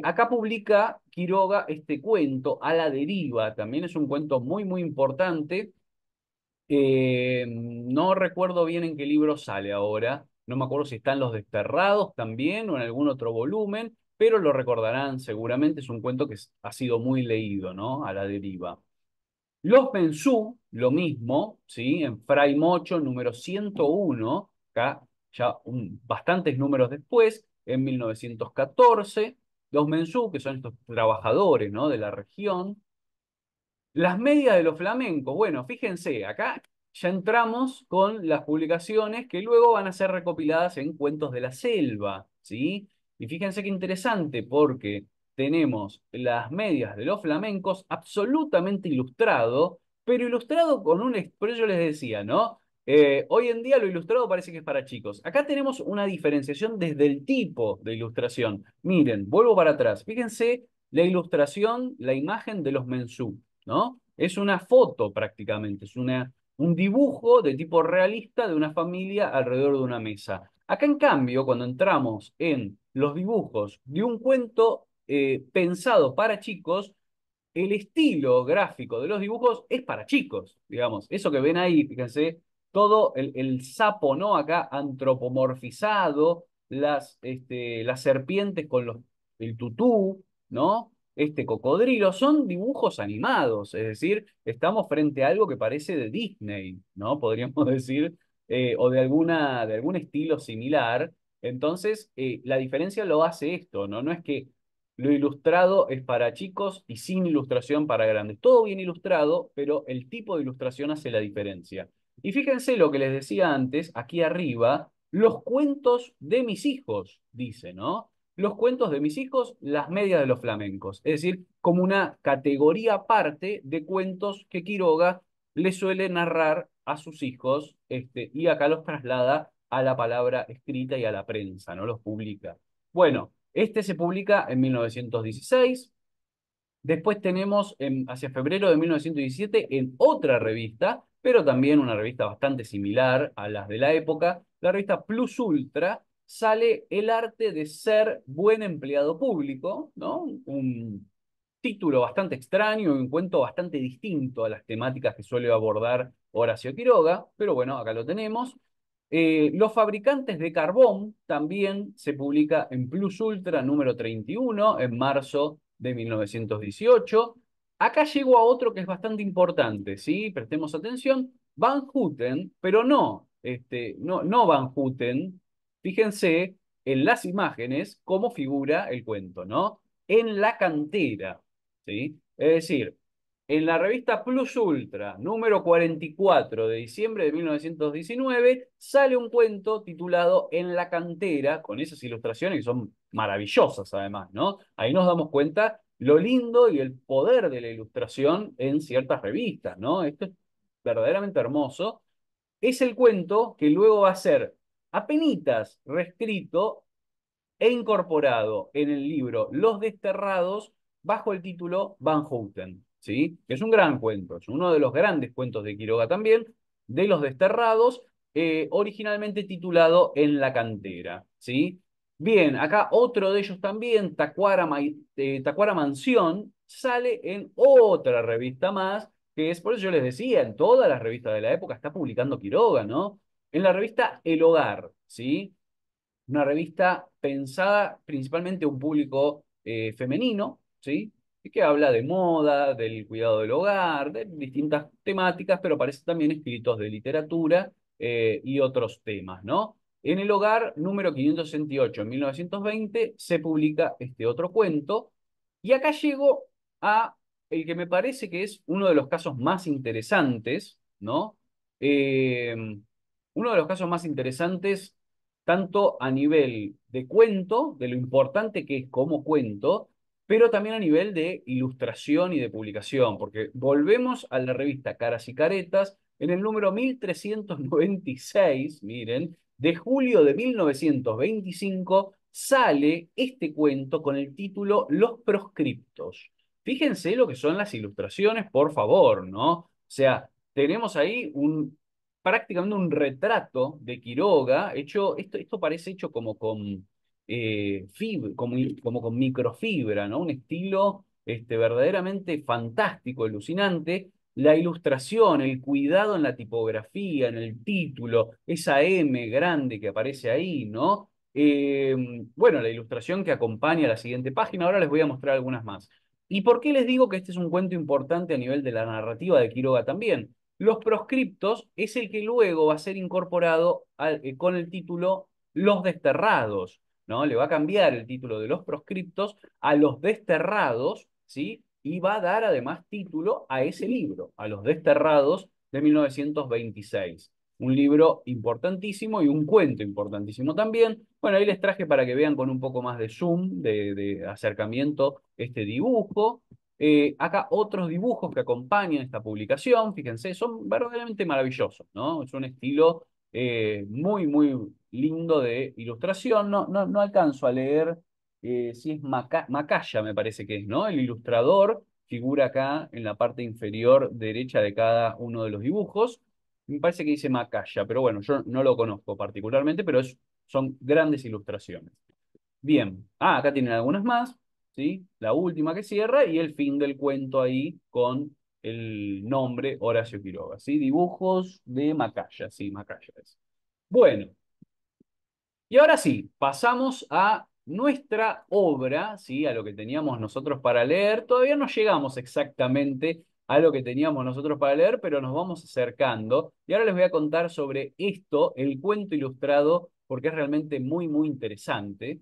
Acá publica Quiroga este cuento, A la deriva, también es un cuento muy, muy importante. No recuerdo bien en qué libro sale ahora, no me acuerdo si están Los Desterrados también o en algún otro volumen, pero lo recordarán seguramente, es un cuento que ha sido muy leído, ¿no? A la deriva. Los Mensú, lo mismo, ¿sí? En Fray Mocho, número 101, acá ya bastantes números después, en 1914. Los Mensú, que son estos trabajadores, ¿no? De la región, las medias de los flamencos, bueno, fíjense, acá ya entramos con las publicaciones que luego van a ser recopiladas en Cuentos de la Selva, ¿sí? Y fíjense qué interesante, porque tenemos las medias de los flamencos absolutamente ilustrado, pero ilustrado con por eso yo les decía, ¿no? Hoy en día lo ilustrado parece que es para chicos. Acá tenemos una diferenciación desde el tipo de ilustración. Miren, vuelvo para atrás. Fíjense la ilustración, la imagen de los mensú. ¿no? Es una foto prácticamente, es un dibujo de tipo realista de una familia alrededor de una mesa. Acá, en cambio, cuando entramos en los dibujos de un cuento pensado para chicos, el estilo gráfico de los dibujos es para chicos, digamos. Eso que ven ahí, fíjense, todo el sapo, ¿no? Acá antropomorfizado, las serpientes con el tutú, ¿no? Este cocodrilo, son dibujos animados, es decir, estamos frente a algo que parece de Disney, ¿no? Podríamos decir, o de algún estilo similar. Entonces, la diferencia lo hace esto, ¿no? No es que lo ilustrado es para chicos y sin ilustración para grandes. Todo bien ilustrado, pero el tipo de ilustración hace la diferencia. Y fíjense lo que les decía antes, aquí arriba, los cuentos de mis hijos, dice, ¿no? Los cuentos de mis hijos, las medias de los flamencos. Es decir, como una categoría aparte de cuentos que Quiroga le suele narrar a sus hijos, y acá los traslada a la palabra escrita y a la prensa, ¿no? Los publica. Bueno, este se publica en 1916. Después tenemos hacia febrero de 1917 en otra revista, pero también una revista bastante similar a las de la época, la revista Plus Ultra, sale El arte de ser buen empleado público, ¿no? Un título bastante extraño y un cuento bastante distinto a las temáticas que suele abordar Horacio Quiroga, pero bueno, acá lo tenemos. Los fabricantes de carbón también se publica en Plus Ultra número 31 en marzo de 1918. Acá llego a otro que es bastante importante, ¿sí? Prestemos atención. Van Houten, pero no Van Houten. Fíjense en las imágenes cómo figura el cuento, ¿no? En la cantera, ¿sí? Es decir, en la revista Plus Ultra, número 44 de diciembre de 1919, sale un cuento titulado En la cantera, con esas ilustraciones que son maravillosas además, ¿no? Ahí nos damos cuenta lo lindo y el poder de la ilustración en ciertas revistas, ¿no? Esto es verdaderamente hermoso. Es el cuento que luego va a ser apenitas reescrito e incorporado en el libro Los Desterrados bajo el título Van Houten, ¿sí? Que es un gran cuento, es uno de los grandes cuentos de Quiroga también, de Los Desterrados, originalmente titulado En la cantera, ¿sí? Bien, acá otro de ellos también, Tacuara Mansión, sale en otra revista más, que es, por eso yo les decía, en todas las revistas de la época está publicando Quiroga, ¿no? En la revista El Hogar, ¿sí? Una revista pensada principalmente a un público femenino, ¿sí? Y que habla de moda, del cuidado del hogar, de distintas temáticas, pero aparece también escritos de literatura y otros temas, ¿no? En El Hogar, número 568, en 1920, se publica este otro cuento, y acá llego a el que me parece que es uno de los casos más interesantes, ¿no? Eh, Uno de los casos más interesantes tanto a nivel de cuento, de lo importante que es como cuento, pero también a nivel de ilustración y de publicación, porque volvemos a la revista Caras y Caretas en el número 1396, miren, de julio de 1925, sale este cuento con el título Los Proscriptos. Fíjense lo que son las ilustraciones, por favor, ¿no? O sea, tenemos ahí prácticamente un retrato de Quiroga, hecho, esto parece hecho como con como con microfibra, ¿no? Un estilo verdaderamente fantástico, alucinante. La ilustración, el cuidado en la tipografía, en el título, esa M grande que aparece ahí, ¿no? Bueno, la ilustración que acompaña la siguiente página, ahora les voy a mostrar algunas más. ¿Y por qué les digo que este es un cuento importante a nivel de la narrativa de Quiroga también? Los proscriptos es el que luego va a ser incorporado con el título Los Desterrados, ¿no? Le va a cambiar el título de Los Proscriptos a Los Desterrados, ¿sí? Y va a dar además título a ese libro, a Los Desterrados de 1926. Un libro importantísimo y un cuento importantísimo también. Bueno, ahí les traje para que vean con un poco más de zoom, de acercamiento, este dibujo. Acá otros dibujos que acompañan esta publicación, fíjense, son verdaderamente maravillosos, ¿no? Es un estilo muy, muy lindo de ilustración. No alcanzo a leer si es Macaya, me parece que es, ¿no? El ilustrador. figura acá en la parte inferior derecha de cada uno de los dibujos. Me parece que dice Macaya, pero bueno, yo no lo conozco particularmente, pero son grandes ilustraciones. Bien, acá tienen algunas más, ¿sí? La última que cierra y el fin del cuento ahí con el nombre Horacio Quiroga, ¿sí? Dibujos de Macaya, sí, Macaya es. Bueno, y ahora sí, pasamos a nuestra obra, ¿sí? A lo que teníamos nosotros para leer. Todavía no llegamos exactamente a lo que teníamos nosotros para leer, pero nos vamos acercando. Y ahora les voy a contar sobre esto, el cuento ilustrado, porque es realmente muy, muy interesante.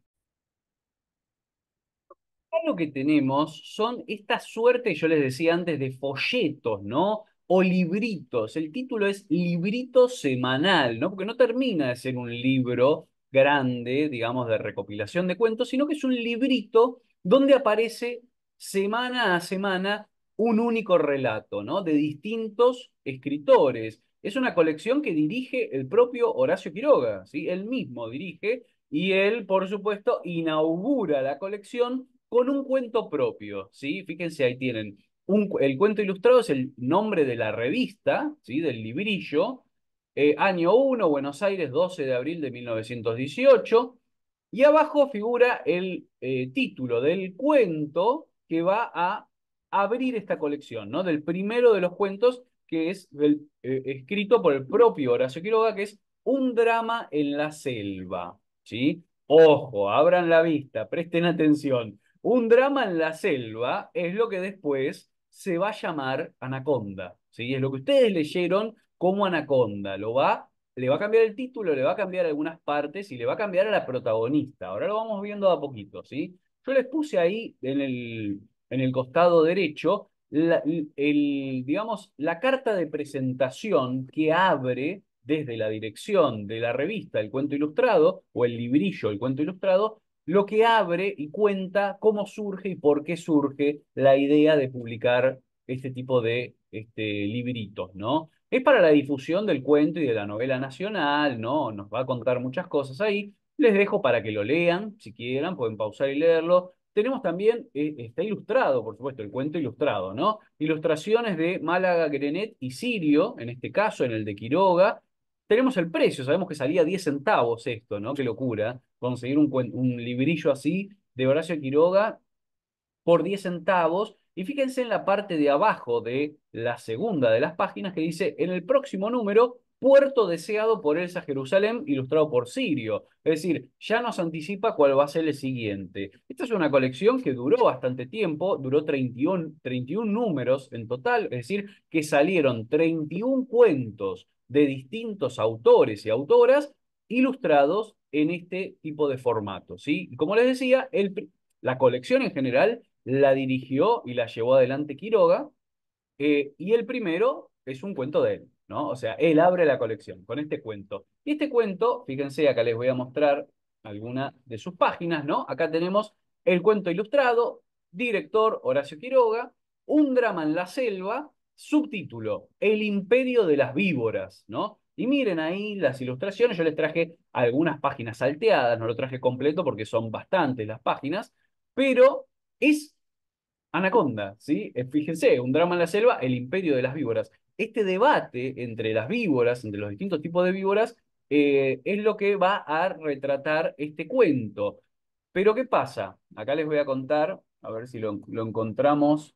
Lo que tenemos son esta suerte, yo les decía antes, de folletos, ¿no? O libritos. El título es librito semanal, ¿no? Porque no termina de ser un libro grande, digamos, de recopilación de cuentos, sino que es un librito donde aparece semana a semana un único relato, ¿no? De distintos escritores. Es una colección que dirige el propio Horacio Quiroga, ¿sí? Él mismo dirige y él, por supuesto, inaugura la colección con un cuento propio, ¿sí? Fíjense, ahí tienen. El cuento ilustrado es el nombre de la revista, ¿sí? Del librillo. Año 1, Buenos Aires, 12 de abril de 1918. Y abajo figura el título del cuento que va a abrir esta colección, ¿no? Del primero de los cuentos que es escrito por el propio Horacio Quiroga, que es Un drama en la selva, ¿sí? Ojo, abran la vista, presten atención. Un drama en la selva es lo que después se va a llamar Anaconda, ¿sí? Es lo que ustedes leyeron como Anaconda. Le va a cambiar el título, le va a cambiar algunas partes y le va a cambiar a la protagonista. Ahora lo vamos viendo de a poquito, ¿sí? Yo les puse ahí en el costado derecho digamos, la carta de presentación que abre desde la dirección de la revista El Cuento Ilustrado, o el librillo El Cuento Ilustrado, lo que abre y cuenta cómo surge y por qué surge la idea de publicar este tipo de libritos, ¿no? Es para la difusión del cuento y de la novela nacional, ¿no? Nos va a contar muchas cosas ahí. Les dejo para que lo lean, si quieran, pueden pausar y leerlo. Tenemos también, está ilustrado, por supuesto, el cuento ilustrado, ¿no? Ilustraciones de Málaga, Grenet y Sirio, en este caso, en el de Quiroga. Tenemos el precio, sabemos que salía 10 centavos esto, ¿no? Qué locura, conseguir un librillo así de Horacio Quiroga por 10 centavos. Y fíjense en la parte de abajo de la segunda de las páginas que dice, en el próximo número, Puerto deseado por Elsa Jerusalén, ilustrado por Sirio. Es decir, ya nos anticipa cuál va a ser el siguiente. Esta es una colección que duró bastante tiempo, duró 31 números en total, es decir, que salieron 31 cuentos de distintos autores y autoras ilustrados en este tipo de formato, ¿sí? Y como les decía, la colección en general la dirigió y la llevó adelante Quiroga, y el primero es un cuento de él, ¿no? O sea, él abre la colección con este cuento. Y este cuento, fíjense, acá les voy a mostrar alguna de sus páginas, ¿no? Acá tenemos el cuento ilustrado, director Horacio Quiroga, Un drama en la selva, subtítulo, El imperio de las víboras, ¿no? Y miren ahí las ilustraciones, yo les traje algunas páginas salteadas, no lo traje completo porque son bastantes las páginas, pero es Anaconda, ¿sí? Fíjense, un drama en la selva, el imperio de las víboras. Este debate entre las víboras, entre los distintos tipos de víboras, es lo que va a retratar este cuento. Pero ¿qué pasa? Acá les voy a contar, a ver si lo encontramos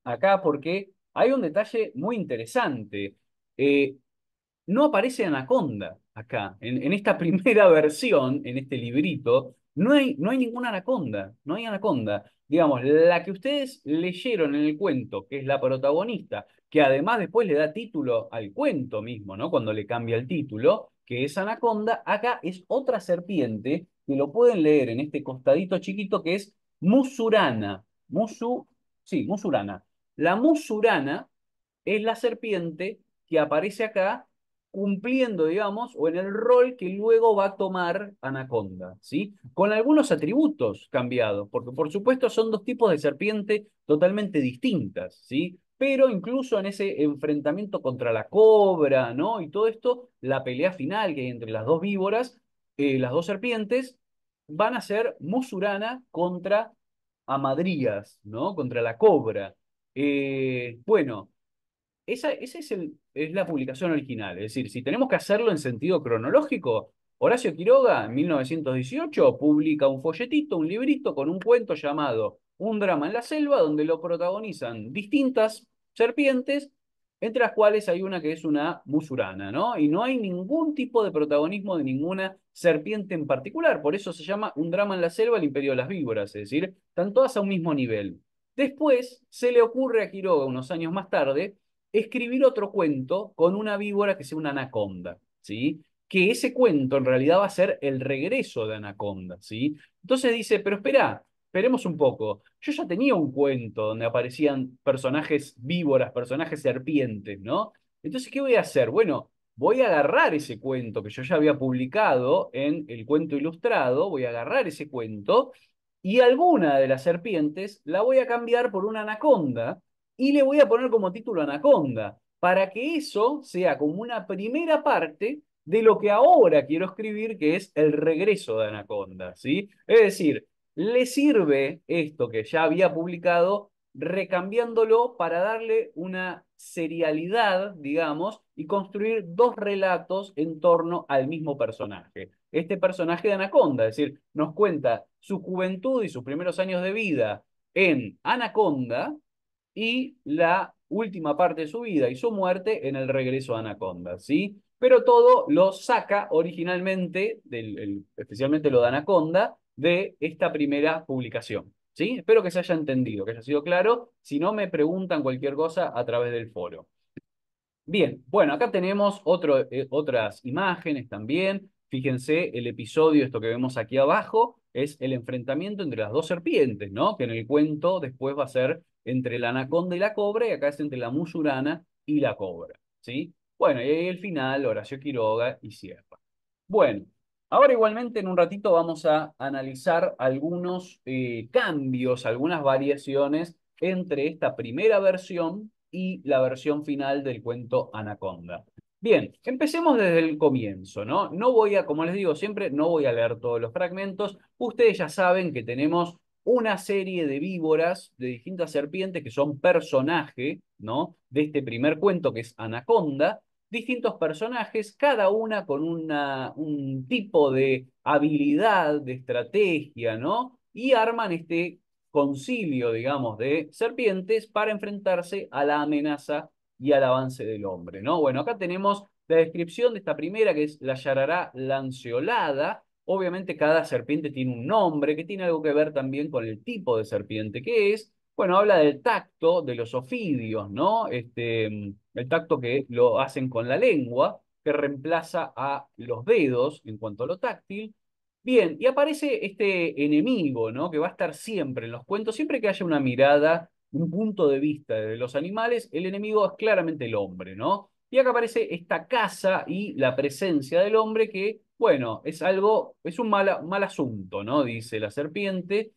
acá, porque hay un detalle muy interesante. Eh, no aparece anaconda acá. En esta primera versión, en este librito, no hay ninguna anaconda, no hay anaconda. Digamos, la que ustedes leyeron en el cuento, que es la protagonista, que además después le da título al cuento mismo, ¿no? Cuando le cambia el título, que es anaconda, acá es otra serpiente, que lo pueden leer en este costadito chiquito, que es musurana. Sí, musurana. La musurana es la serpiente que aparece acá cumpliendo, digamos, o en el rol que luego va a tomar Anaconda, ¿sí? Con algunos atributos cambiados, porque por supuesto son dos tipos de serpiente totalmente distintas, ¿sí? Pero incluso en ese enfrentamiento contra la cobra, ¿no? Y todo esto, la pelea final que hay entre las dos víboras, las dos serpientes, van a ser Musurana contra Hamadrías, ¿no? Contra la cobra. Bueno, esa es la publicación original. Es decir, si tenemos que hacerlo en sentido cronológico, Horacio Quiroga, en 1918, publica un folletito, un librito con un cuento llamado Un drama en la selva, donde lo protagonizan distintas serpientes, entre las cuales hay una que es una musurana, ¿no? Y no hay ningún tipo de protagonismo de ninguna serpiente en particular. Por eso se llama Un drama en la selva, el imperio de las víboras. Es decir, están todas a un mismo nivel. Después se le ocurre a Quiroga, unos años más tarde, escribir otro cuento con una víbora que sea una anaconda, ¿sí? Que ese cuento en realidad va a ser el regreso de Anaconda, ¿sí? Entonces dice, pero espera, esperemos un poco. Yo ya tenía un cuento donde aparecían personajes víboras, personajes serpientes, ¿no? Entonces, ¿qué voy a hacer? Bueno, voy a agarrar ese cuento que yo ya había publicado en el cuento ilustrado, voy a agarrar ese cuento y alguna de las serpientes la voy a cambiar por una anaconda y le voy a poner como título Anaconda, para que eso sea como una primera parte de lo que ahora quiero escribir, que es el regreso de Anaconda, ¿sí? Es decir, le sirve esto que ya había publicado, recambiándolo para darle una serialidad, digamos, y construir dos relatos en torno al mismo personaje. Este personaje de Anaconda, es decir, nos cuenta su juventud y sus primeros años de vida en Anaconda, y la última parte de su vida y su muerte en el regreso a Anaconda, ¿sí? Pero todo lo saca originalmente, especialmente lo de Anaconda, de esta primera publicación, ¿sí? Espero que se haya entendido, que haya sido claro. Si no, me preguntan cualquier cosa a través del foro. Bien, bueno, acá tenemos otras imágenes también. Fíjense, el episodio, esto que vemos aquí abajo, es el enfrentamiento entre las dos serpientes, ¿no? Que en el cuento después va a ser entre la anaconda y la cobra, y acá es entre la musurana y la cobra, ¿sí? Bueno, y ahí el final, Horacio Quiroga y cierra. Bueno, ahora igualmente en un ratito vamos a analizar algunos cambios, algunas variaciones entre esta primera versión y la versión final del cuento Anaconda. Bien, empecemos desde el comienzo, ¿no? No voy a, como les digo siempre, no voy a leer todos los fragmentos. Ustedes ya saben que tenemos una serie de víboras, de distintas serpientes que son personaje, ¿no? De este primer cuento que es Anaconda, distintos personajes, cada una con un tipo de habilidad, de estrategia, ¿no? Y arman este concilio, digamos, de serpientes para enfrentarse a la amenaza y al avance del hombre, ¿no? Bueno, acá tenemos la descripción de esta primera, que es la yarará lanceolada. Obviamente cada serpiente tiene un nombre que tiene algo que ver también con el tipo de serpiente que es. Bueno, habla del tacto, de los ofidios, ¿no? El tacto que lo hacen con la lengua, que reemplaza a los dedos en cuanto a lo táctil. Bien, y aparece este enemigo, ¿no? Que va a estar siempre en los cuentos, siempre que haya una mirada, un punto de vista de los animales, el enemigo es claramente el hombre, ¿no? Y acá aparece esta casa y la presencia del hombre que, bueno, es algo, es un mal asunto, ¿no? Dice la serpiente,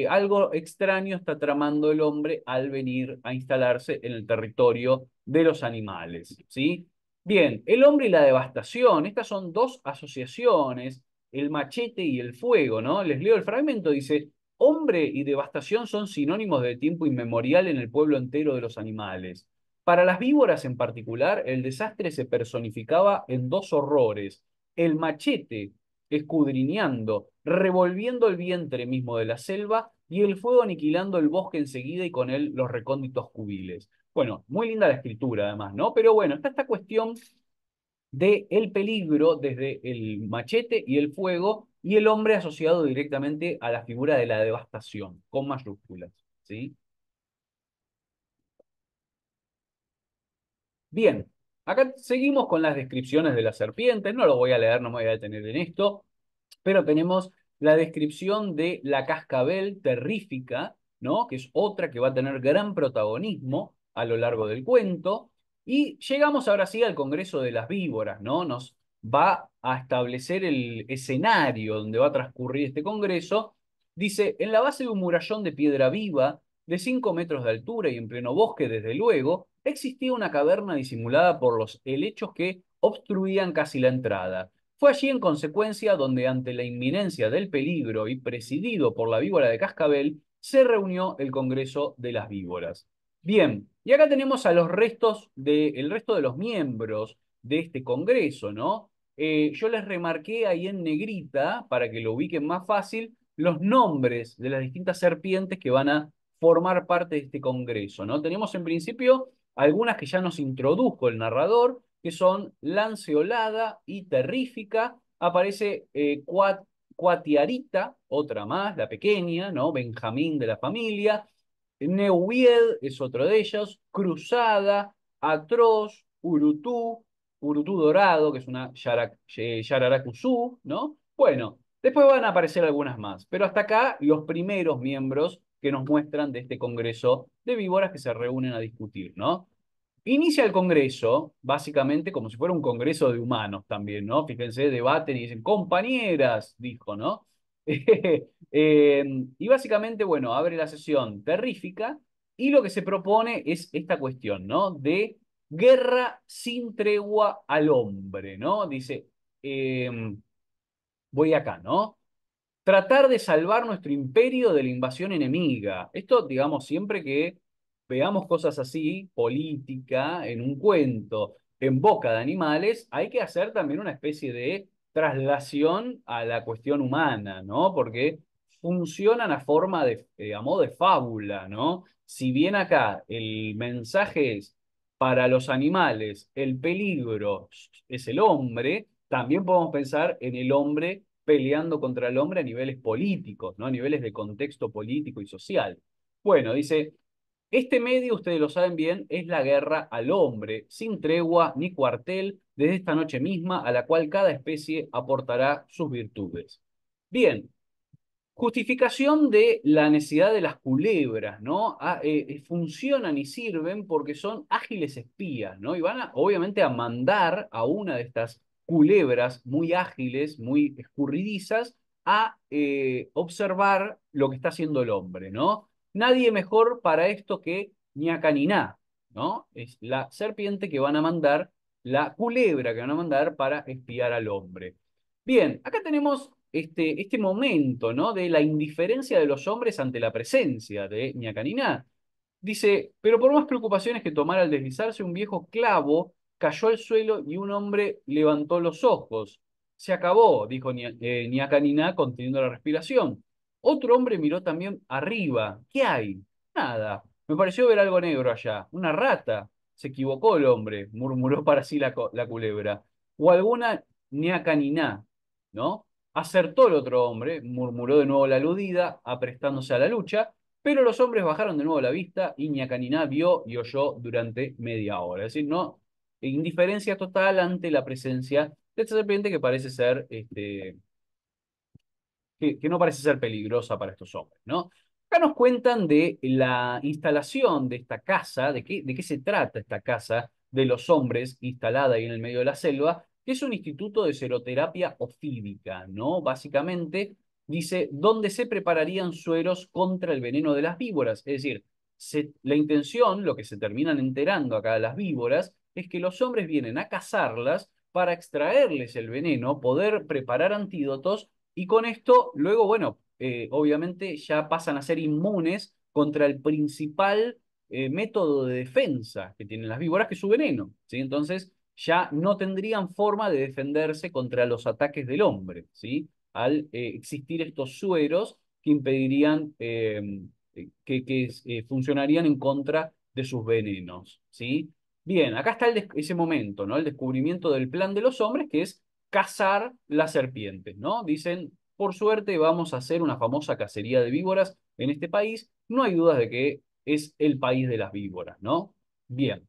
algo extraño está tramando el hombre al venir a instalarse en el territorio de los animales, ¿sí? Bien, el hombre y la devastación, estas son dos asociaciones, el machete y el fuego, ¿no? Les leo el fragmento, dice, hombre y devastación son sinónimos de tiempo inmemorial en el pueblo entero de los animales. Para las víboras en particular, el desastre se personificaba en dos horrores, el machete escudriñando, revolviendo el vientre mismo de la selva, y el fuego aniquilando el bosque enseguida y con él los recónditos cubiles. Bueno, muy linda la escritura además, ¿no? Pero bueno, está esta cuestión de el peligro desde el machete y el fuego y el hombre asociado directamente a la figura de la devastación, con mayúsculas, ¿sí? Bien, acá seguimos con las descripciones de las serpientes, no lo voy a leer, no me voy a detener en esto, pero tenemos la descripción de la cascabel terrífica, ¿no? Que es otra que va a tener gran protagonismo a lo largo del cuento. Y llegamos ahora sí al Congreso de las Víboras, ¿no? Nos va a establecer el escenario donde va a transcurrir este congreso. Dice, en la base de un murallón de piedra viva, de 5 metros de altura y en pleno bosque, desde luego, existía una caverna disimulada por los helechos que obstruían casi la entrada. Fue allí, en consecuencia, donde ante la inminencia del peligro y presidido por la víbora de cascabel, se reunió el Congreso de las Víboras. Bien, y acá tenemos a los restos el resto de los miembros de este Congreso, ¿no? Yo les remarqué ahí en negrita, para que lo ubiquen más fácil, los nombres de las distintas serpientes que van a formar parte de este Congreso, ¿no? Tenemos en principio algunas que ya nos introdujo el narrador, que son lanceolada y terrífica. Aparece Cuatiarita, otra más, la pequeña, ¿no? Benjamín de la familia. Neuwied es otro de ellos. Cruzada, Atroz, Urutú dorado, que es una Yararacuzú, ¿no? Bueno, después van a aparecer algunas más, pero hasta acá los primeros miembros que nos muestran de este congreso de víboras que se reúnen a discutir, ¿no? Inicia el Congreso, básicamente como si fuera un congreso de humanos también, ¿no? Fíjense, debaten y dicen, compañeras, dijo, ¿no? Y básicamente, bueno, abre la sesión terrífica y lo que se propone es esta cuestión, ¿no? De guerra sin tregua al hombre, ¿no? Dice, voy acá, ¿no? Tratar de salvar nuestro imperio de la invasión enemiga. Esto, digamos, siempre que veamos cosas así, política, en un cuento, en boca de animales, hay que hacer también una especie de traslación a la cuestión humana, ¿no? Porque funcionan a modo de fábula, ¿no? Si bien acá el mensaje es para los animales, el peligro es el hombre, también podemos pensar en el hombre peleando contra el hombre a niveles políticos, ¿no? A niveles de contexto político y social. Bueno, dice, este medio, ustedes lo saben bien, es la guerra al hombre, sin tregua ni cuartel, desde esta noche misma, a la cual cada especie aportará sus virtudes. Bien, justificación de la necesidad de las culebras, ¿no? Funcionan y sirven porque son ágiles espías, ¿no? Y van obviamente a mandar a una de estas culebras muy ágiles, muy escurridizas, a observar lo que está haciendo el hombre, ¿no? Nadie mejor para esto que Ñacaniná, ¿no? Es la serpiente que van a mandar, la culebra que van a mandar para espiar al hombre. Bien, acá tenemos este momento, ¿no? De la indiferencia de los hombres ante la presencia de Ñacaniná. Dice, pero por más preocupaciones que tomara al deslizarse, un viejo clavo cayó al suelo y un hombre levantó los ojos. Se acabó, dijo Ñacaniná, conteniendo la respiración. Otro hombre miró también arriba. ¿Qué hay? Nada. Me pareció ver algo negro allá. Una rata. Se equivocó el hombre, murmuró para sí la culebra. O alguna Ñacaniná, ¿no? Acertó el otro hombre, murmuró de nuevo la aludida, aprestándose a la lucha, pero los hombres bajaron de nuevo la vista y Ñacaniná vio y oyó durante media hora. Es decir, no, indiferencia total ante la presencia de esta serpiente que parece ser que no parece ser peligrosa para estos hombres, ¿no? Acá nos cuentan de la instalación de esta casa, de qué se trata esta casa de los hombres instalada ahí en el medio de la selva, que es un instituto de seroterapia ofídica, ¿no? Básicamente dice dónde se prepararían sueros contra el veneno de las víboras, es decir, la intención, lo que se terminan enterando acá de las víboras, es que los hombres vienen a cazarlas para extraerles el veneno, poder preparar antídotos y con esto, luego, bueno, obviamente ya pasan a ser inmunes contra el principal método de defensa que tienen las víboras, que es su veneno, ¿sí? Entonces ya no tendrían forma de defenderse contra los ataques del hombre, ¿sí? Al existir estos sueros que impedirían, que funcionarían en contra de sus venenos, ¿sí? Bien, acá está ese momento, ¿no? El descubrimiento del plan de los hombres, que es cazar las serpientes, ¿no? Dicen, por suerte vamos a hacer una famosa cacería de víboras en este país. No hay dudas de que es el país de las víboras, ¿no? Bien,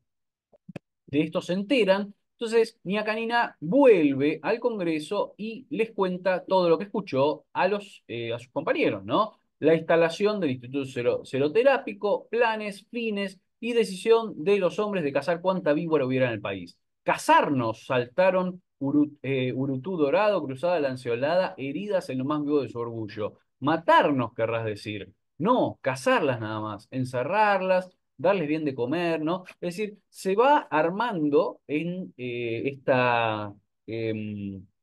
de esto se enteran. Entonces, Ñacanina vuelve al Congreso y les cuenta todo lo que escuchó a sus compañeros, ¿no? La instalación del Instituto Seroterápico, planes, fines y decisión de los hombres de cazar cuánta víbora hubiera en el país. Cazarnos, saltaron Urutú Dorado, Cruzada Lanceolada, heridas en lo más vivo de su orgullo. Matarnos, querrás decir. No, cazarlas nada más, encerrarlas, darles bien de comer, ¿no? Es decir, se va armando en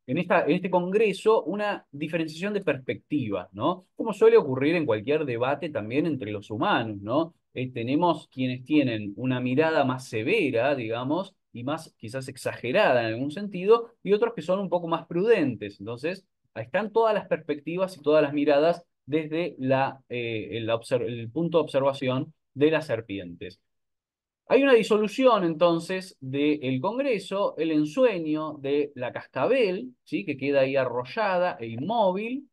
en este congreso una diferenciación de perspectivas, ¿no? Como suele ocurrir en cualquier debate también entre los humanos, ¿no? Tenemos quienes tienen una mirada más severa, digamos, y más quizás exagerada en algún sentido, y otros que son un poco más prudentes. Entonces, ahí están todas las perspectivas y todas las miradas desde el punto de observación de las serpientes. Hay una disolución entonces del Congreso, el ensueño de la cascabel, ¿sí? Que queda ahí arrollada e inmóvil.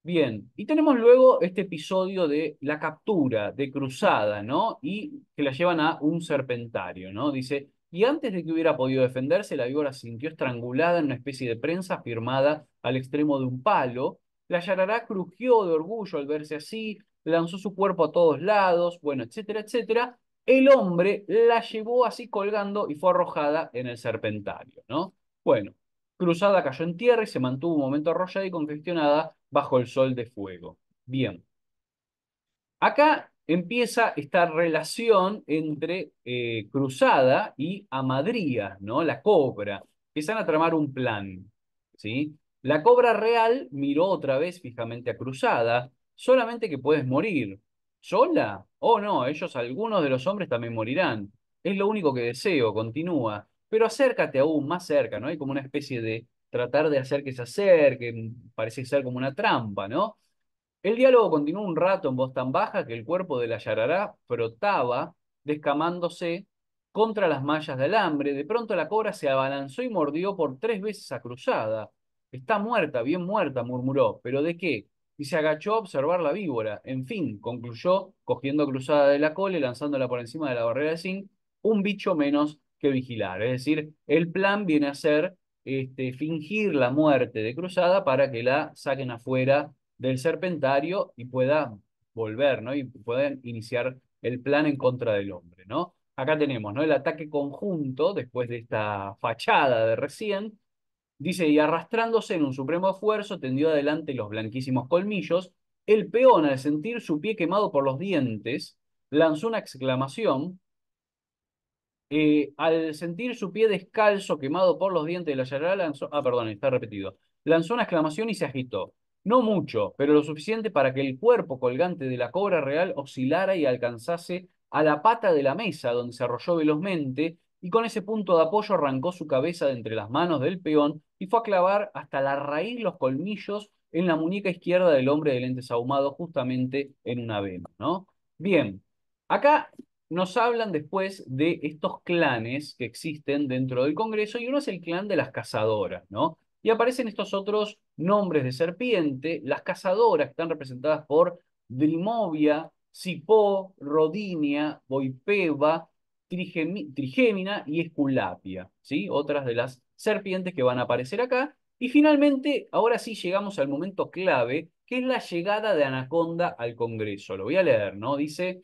Bien, y tenemos luego este episodio de la captura de Cruzada, ¿no? Y que la llevan a un serpentario, ¿no? Dice, y antes de que hubiera podido defenderse, la víbora se sintió estrangulada en una especie de prensa firmada al extremo de un palo. La yarará crujió de orgullo al verse así, lanzó su cuerpo a todos lados, bueno, etcétera, etcétera. El hombre la llevó así colgando y fue arrojada en el serpentario, ¿no? Bueno, Cruzada cayó en tierra y se mantuvo un momento arrollada y congestionada bajo el sol de fuego. Bien, acá empieza esta relación entre Cruzada y Amadría, ¿no? La cobra. Empiezan a tramar un plan, ¿sí? La cobra real miró otra vez fijamente a Cruzada, solamente que puedes morir. ¿Sola? Oh, no, ellos, algunos de los hombres también morirán. Es lo único que deseo, continúa. Pero acércate aún más cerca, ¿no? Hay como una especie de tratar de hacer que se acerque, parece ser como una trampa, ¿no? El diálogo continuó un rato en voz tan baja que el cuerpo de la yarará frotaba, descamándose contra las mallas de alambre. De pronto la cobra se abalanzó y mordió por 3 veces a Cruzada. Está muerta, bien muerta, murmuró. ¿Pero de qué? Y se agachó a observar la víbora. En fin, concluyó, cogiendo Cruzada de la cola y lanzándola por encima de la barrera de zinc, un bicho menos que vigilar. Es decir, el plan viene a ser fingir la muerte de Cruzada para que la saquen afuera del serpentario y pueda volver, ¿no? Y puedan iniciar el plan en contra del hombre, ¿no? Acá tenemos, ¿no? El ataque conjunto, después de esta fachada de recién, dice, y arrastrándose en un supremo esfuerzo, tendió adelante los blanquísimos colmillos. El peón, al sentir su pie quemado por los dientes, lanzó una exclamación, al sentir su pie descalzo quemado por los dientes de la yarará, lanzó, perdón, está repetido, lanzó una exclamación y se agitó. No mucho, pero lo suficiente para que el cuerpo colgante de la cobra real oscilara y alcanzase a la pata de la mesa, donde se arrolló velozmente, y con ese punto de apoyo arrancó su cabeza de entre las manos del peón y fue a clavar hasta la raíz los colmillos en la muñeca izquierda del hombre de lentes ahumados, justamente en una vena, ¿no? Bien, acá nos hablan después de estos clanes que existen dentro del Congreso y uno es el clan de las cazadoras, ¿no? Y aparecen estos otros nombres de serpiente, las cazadoras que están representadas por Drimovia, Cipó, Rodinia, Boipeva, Trigémina y Esculapia, ¿sí? Otras de las serpientes que van a aparecer acá. Y finalmente, ahora sí llegamos al momento clave, que es la llegada de Anaconda al Congreso. Lo voy a leer, ¿no? Dice...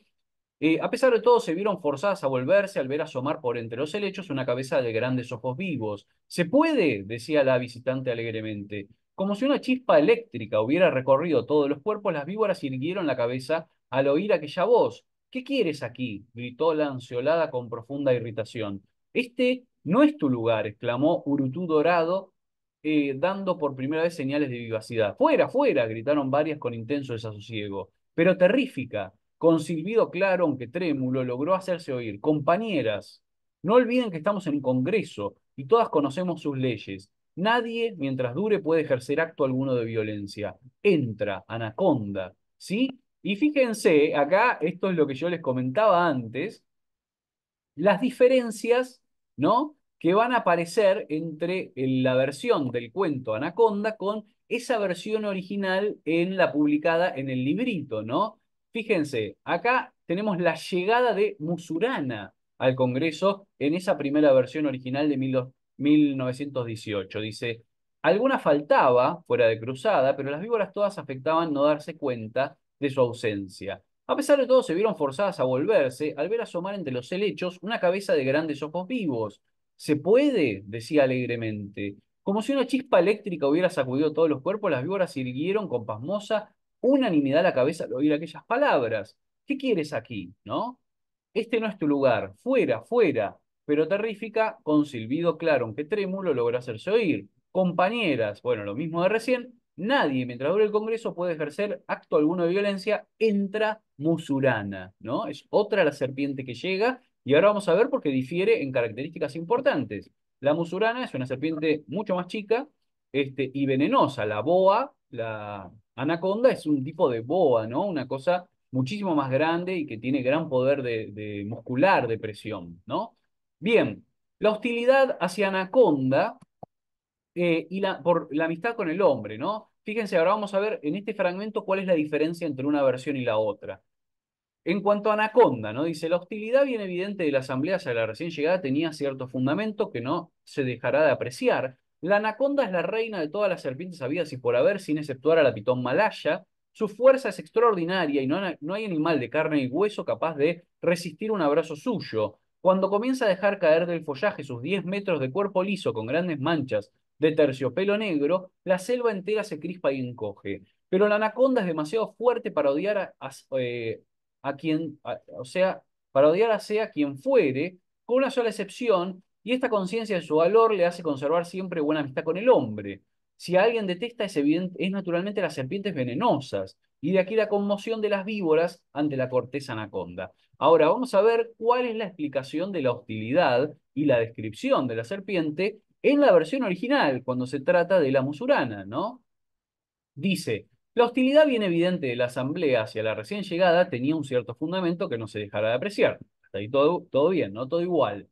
A pesar de todo, se vieron forzadas a volverse al ver asomar por entre los helechos una cabeza de grandes ojos vivos. ¿Se puede? Decía la visitante alegremente. Como si una chispa eléctrica hubiera recorrido todos los cuerpos, las víboras irguieron la cabeza al oír aquella voz. ¿Qué quieres aquí? Gritó la ansiolada con profunda irritación. Este no es tu lugar, exclamó Urutú Dorado, dando por primera vez señales de vivacidad. ¡Fuera, fuera! Gritaron varias con intenso desasosiego. Pero terrífica. Con silbido claro, aunque trémulo, logró hacerse oír. Compañeras, no olviden que estamos en un congreso y todas conocemos sus leyes. Nadie, mientras dure, puede ejercer acto alguno de violencia. Entra, Anaconda, ¿sí? Y fíjense, acá esto es lo que yo les comentaba antes, las diferencias, ¿no? Que van a aparecer entre la versión del cuento Anaconda con esa versión original en la publicada en el librito, ¿no? Fíjense, acá tenemos la llegada de Musurana al Congreso en esa primera versión original de 1918. Dice, alguna faltaba fuera de Cruzada, pero las víboras todas afectaban no darse cuenta de su ausencia. A pesar de todo, se vieron forzadas a volverse al ver asomar entre los helechos una cabeza de grandes ojos vivos. ¿Se puede? Decía alegremente. Como si una chispa eléctrica hubiera sacudido todos los cuerpos, las víboras irguieron con pasmosa unanimidad la cabeza al oír aquellas palabras. ¿Qué quieres aquí? ¿No? Este no es tu lugar. Fuera, fuera. Pero terrífica, con silbido claro, aunque trémulo, logró hacerse oír. compañeras, bueno, lo mismo de recién, nadie, mientras dure el Congreso, puede ejercer acto alguno de violencia intramusurana, ¿no? Es otra la serpiente que llega, y ahora vamos a ver por qué difiere en características importantes. La musurana es una serpiente mucho más chica, y venenosa. La boa, la anaconda, es un tipo de boa, ¿no? Una cosa muchísimo más grande y que tiene gran poder de muscular de presión, ¿no? Bien, la hostilidad hacia anaconda por la amistad con el hombre, ¿no? Fíjense, ahora vamos a ver en este fragmento cuál es la diferencia entre una versión y la otra. En cuanto a Anaconda, ¿no? Dice, la hostilidad bien evidente de la asamblea hacia la recién llegada tenía cierto fundamento que no se dejará de apreciar. La anaconda es la reina de todas las serpientes habidas y por haber, sin exceptuar a la pitón malaya. Su fuerza es extraordinaria y no hay animal de carne y hueso capaz de resistir un abrazo suyo. Cuando comienza a dejar caer del follaje sus 10 metros de cuerpo liso con grandes manchas de terciopelo negro, la selva entera se crispa y encoge. Pero la anaconda es demasiado fuerte para odiar o sea, para odiar a sea quien fuere, con una sola excepción, y esta conciencia de su valor le hace conservar siempre buena amistad con el hombre. Si a alguien detesta, es naturalmente las serpientes venenosas, y de aquí la conmoción de las víboras ante la corteza anaconda. Ahora vamos a ver cuál es la explicación de la hostilidad y la descripción de la serpiente en la versión original, cuando se trata de la musurana, ¿no? Dice, la hostilidad bien evidente de la asamblea hacia la recién llegada tenía un cierto fundamento que no se dejara de apreciar. Hasta ahí todo bien, ¿no? Todo igual.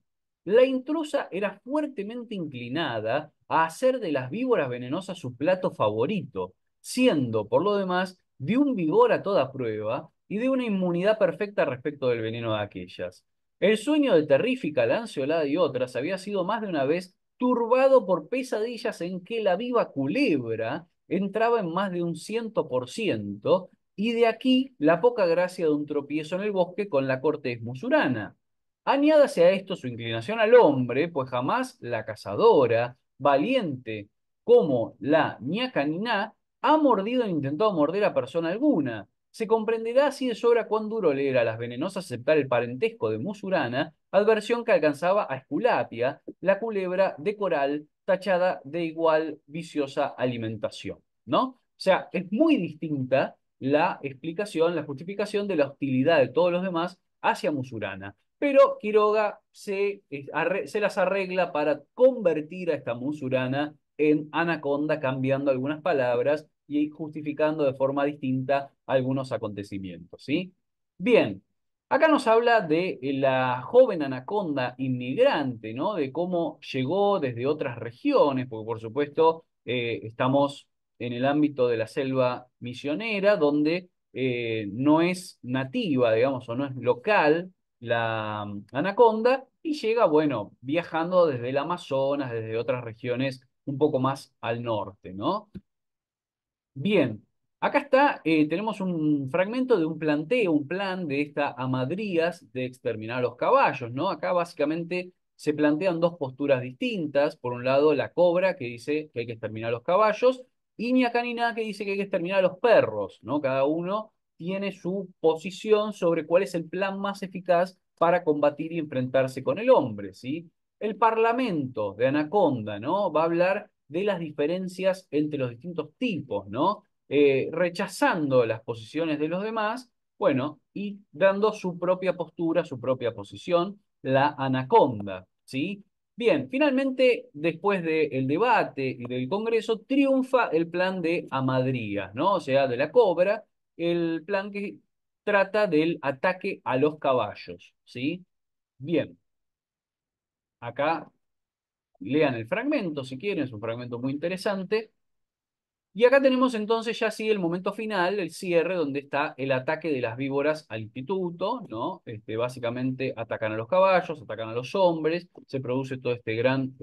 La intrusa era fuertemente inclinada a hacer de las víboras venenosas su plato favorito, siendo, por lo demás, de un vigor a toda prueba y de una inmunidad perfecta respecto del veneno de aquellas. El sueño de Terrífica, Lanceolada y otras había sido más de una vez turbado por pesadillas en que la viva culebra entraba en más de un 100%, y de aquí la poca gracia de un tropiezo en el bosque con la cortez musurana. Añádase a esto su inclinación al hombre, pues jamás la cazadora, valiente como la ñacaniná, ha mordido o intentado morder a persona alguna. Se comprenderá así de sobra cuán duro le era a las venenosas aceptar el parentesco de Musurana, adversión que alcanzaba a Esculapia, la culebra de coral, tachada de igual viciosa alimentación, ¿no? O sea, es muy distinta la explicación, la justificación de la hostilidad de todos los demás hacia Musurana. Pero Quiroga se las arregla para convertir a esta Musurana en anaconda, cambiando algunas palabras y justificando de forma distinta algunos acontecimientos, ¿sí? Bien, acá nos habla de la joven anaconda inmigrante, ¿no? De cómo llegó desde otras regiones, porque por supuesto estamos en el ámbito de la selva misionera, donde no es nativa, digamos, o no es local la anaconda, y llega, bueno, viajando desde el Amazonas, desde otras regiones un poco más al norte, ¿no? Bien, acá está, tenemos un fragmento de un planteo, un plan de esta amadrías de exterminar a los caballos, ¿no? Acá básicamente se plantean dos posturas distintas. Por un lado, la cobra que dice que hay que exterminar a los caballos, y Ñacanina que dice que hay que exterminar a los perros, ¿no? Cada uno tiene su posición sobre cuál es el plan más eficaz para combatir y enfrentarse con el hombre, ¿sí? El Parlamento de Anaconda, ¿no? Va a hablar de las diferencias entre los distintos tipos, ¿no? Rechazando las posiciones de los demás, bueno, y dando su propia postura, su propia posición, la anaconda, ¿sí? Bien, finalmente, después del debate y del Congreso, triunfa el plan de Amadrías, ¿no? O sea, de la cobra, el plan que trata del ataque a los caballos, ¿sí? Bien, acá lean el fragmento si quieren, es un fragmento muy interesante. Y acá tenemos entonces ya sí el momento final, el cierre, donde está el ataque de las víboras al instituto, ¿no? Básicamente atacan a los caballos, atacan a los hombres, se produce todo este gran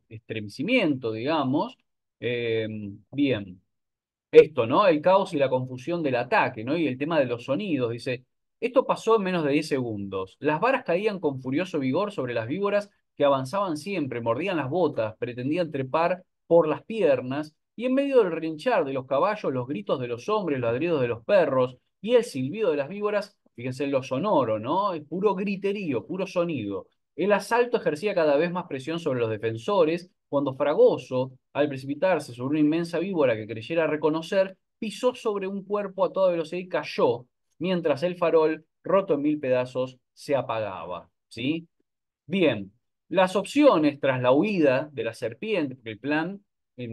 estremecimiento, digamos. Eh, bien esto, ¿no? El caos y la confusión del ataque, ¿no? Y el tema de los sonidos. Dice, esto pasó en menos de 10 segundos. Las varas caían con furioso vigor sobre las víboras que avanzaban siempre, mordían las botas, pretendían trepar por las piernas, y en medio del relinchar de los caballos, los gritos de los hombres, los ladridos de los perros y el silbido de las víboras, fíjense en lo sonoro, ¿no? Es puro griterío, puro sonido. El asalto ejercía cada vez más presión sobre los defensores, cuando Fragoso, al precipitarse sobre una inmensa víbora que creyera reconocer, pisó sobre un cuerpo a toda velocidad y cayó, mientras el farol, roto en mil pedazos, se apagaba. ¿Sí? Bien, las opciones tras la huida de la serpiente, porque el plan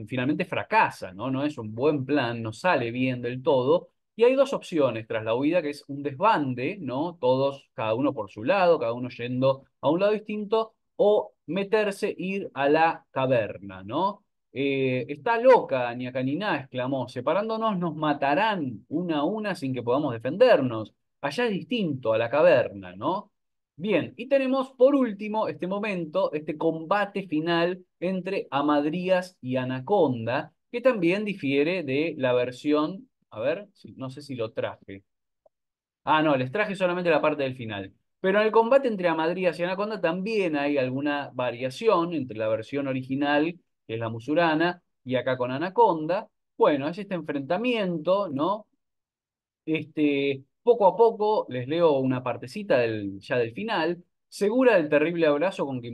finalmente fracasa, ¿no? No es un buen plan, no sale bien del todo. Y hay dos opciones tras la huida, que es un desbande, ¿no? Todos, cada uno por su lado, cada uno yendo a un lado distinto, o meterse, ir a la caverna, ¿no? Está loca, Niacanina, exclamó, separándonos nos matarán una a una sin que podamos defendernos. Allá es distinto, a la caverna, ¿no? Bien, y tenemos por último este momento, este combate final entre Amadrías y Anaconda, que también difiere de la versión, a ver, no sé si lo traje. Ah, no, les traje solamente la parte del final. Pero en el combate entre Amadrías y Anaconda también hay alguna variación entre la versión original, que es la musurana, y acá con Anaconda. Bueno, es este enfrentamiento, ¿no? Poco a poco, les leo una partecita ya del final. Segura del terrible abrazo con que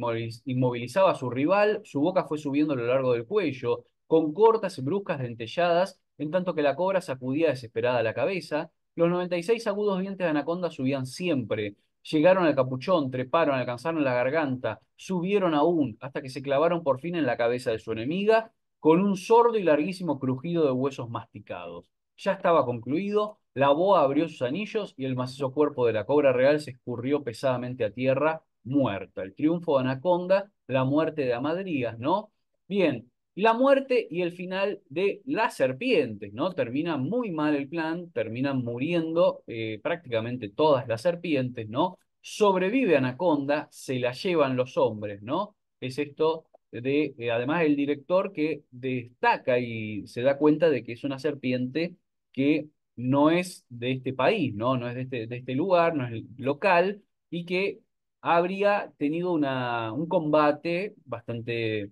inmovilizaba a su rival, su boca fue subiendo a lo largo del cuello, con cortas y bruscas dentelladas, en tanto que la cobra sacudía desesperada la cabeza. Los 96 agudos dientes de Anaconda subían siempre. Llegaron al capuchón, treparon, alcanzaron la garganta, subieron aún, hasta que se clavaron por fin en la cabeza de su enemiga, con un sordo y larguísimo crujido de huesos masticados. Ya estaba concluido, la boa abrió sus anillos y el macizo cuerpo de la cobra real se escurrió pesadamente a tierra, muerta. El triunfo de Anaconda, la muerte de Amadrías, ¿no? Bien, la muerte y el final de las serpientes, ¿no? Termina muy mal el plan, terminan muriendo prácticamente todas las serpientes, ¿no? Sobrevive Anaconda, se la llevan los hombres, ¿no? Es esto de, además el director que destaca y se da cuenta de que es una serpiente que no es de este país, ¿no? No es de este lugar, no es local, y que habría tenido un combate bastante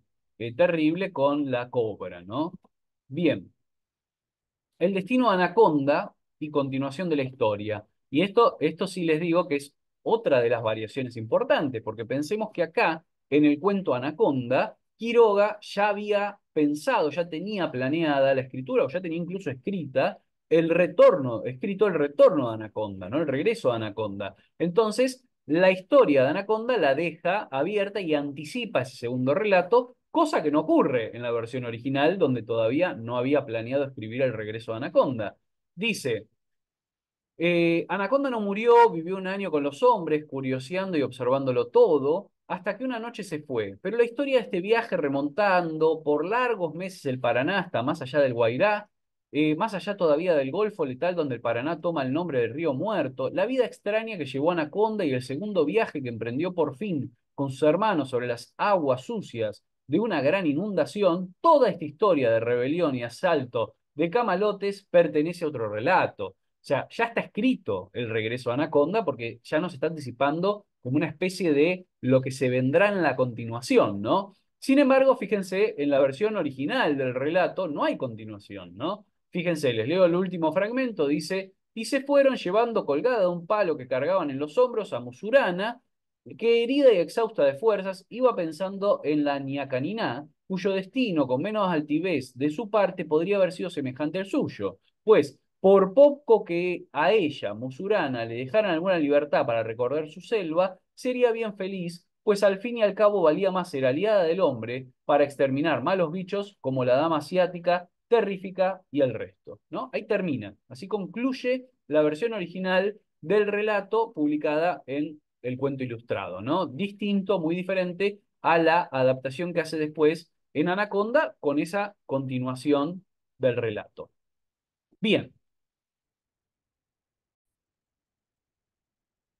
terrible con la cobra, ¿no? Bien, el destino de Anaconda y continuación de la historia. Y esto sí les digo que es otra de las variaciones importantes, porque pensemos que acá, en el cuento Anaconda, Quiroga ya había pensado, ya tenía planeada la escritura, o ya tenía incluso escrita escrito el retorno de Anaconda, ¿no? El regreso de Anaconda. Entonces, la historia de Anaconda la deja abierta y anticipa ese segundo relato, cosa que no ocurre en la versión original, donde todavía no había planeado escribir el regreso de Anaconda. Dice, Anaconda no murió, vivió un año con los hombres, curioseando y observándolo todo, hasta que una noche se fue. Pero la historia de este viaje remontando por largos meses el Paraná hasta más allá del Guairá, más allá todavía del Golfo Letal donde el Paraná toma el nombre del Río Muerto, la vida extraña que llevó a Anaconda y el segundo viaje que emprendió por fin con sus hermanos sobre las aguas sucias de una gran inundación, toda esta historia de rebelión y asalto de camalotes pertenece a otro relato. O sea, ya está escrito el regreso a Anaconda porque ya nos está anticipando como una especie de lo que se vendrá en la continuación, ¿no? Sin embargo, fíjense, en la versión original del relato no hay continuación, ¿no? Fíjense, les leo el último fragmento, dice, y se fueron llevando colgada de un palo que cargaban en los hombros a Musurana, que herida y exhausta de fuerzas iba pensando en la Niacaniná, cuyo destino, con menos altivez de su parte, podría haber sido semejante al suyo, pues por poco que a ella, Musurana, le dejaran alguna libertad para recorrer su selva, sería bien feliz, pues al fin y al cabo valía más ser aliada del hombre para exterminar malos bichos como la dama asiática, terrífica y el resto, ¿no? Ahí termina. Así concluye la versión original del relato publicada en El Cuento Ilustrado, ¿no? Distinto, muy diferente a la adaptación que hace después en Anaconda con esa continuación del relato. Bien,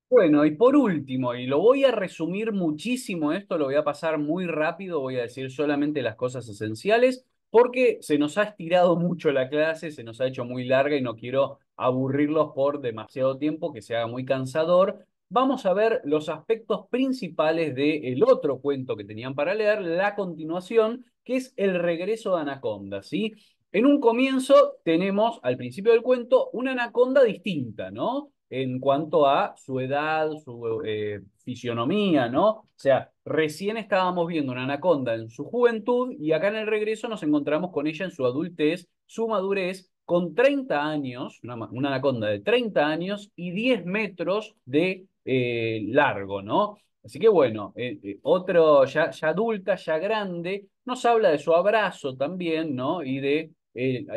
bueno, y por último, y lo voy a resumir muchísimo esto, lo voy a pasar muy rápido, voy a decir solamente las cosas esenciales, porque se nos ha estirado mucho la clase, se nos ha hecho muy larga y no quiero aburrirlos por demasiado tiempo, que se haga muy cansador. Vamos a ver los aspectos principales del otro cuento que tenían para leer, la continuación, que es el regreso de Anaconda, ¿sí? En un comienzo tenemos, al principio del cuento, una anaconda distinta, ¿no? en cuanto a su edad, su fisionomía, ¿no? O sea, recién estábamos viendo una anaconda en su juventud y acá en el regreso nos encontramos con ella en su adultez, su madurez, con 30 años, una anaconda de 30 años y 10 metros de largo, ¿no? Así que bueno, otro ya adulta, ya grande, nos habla de su abrazo también, ¿no? Y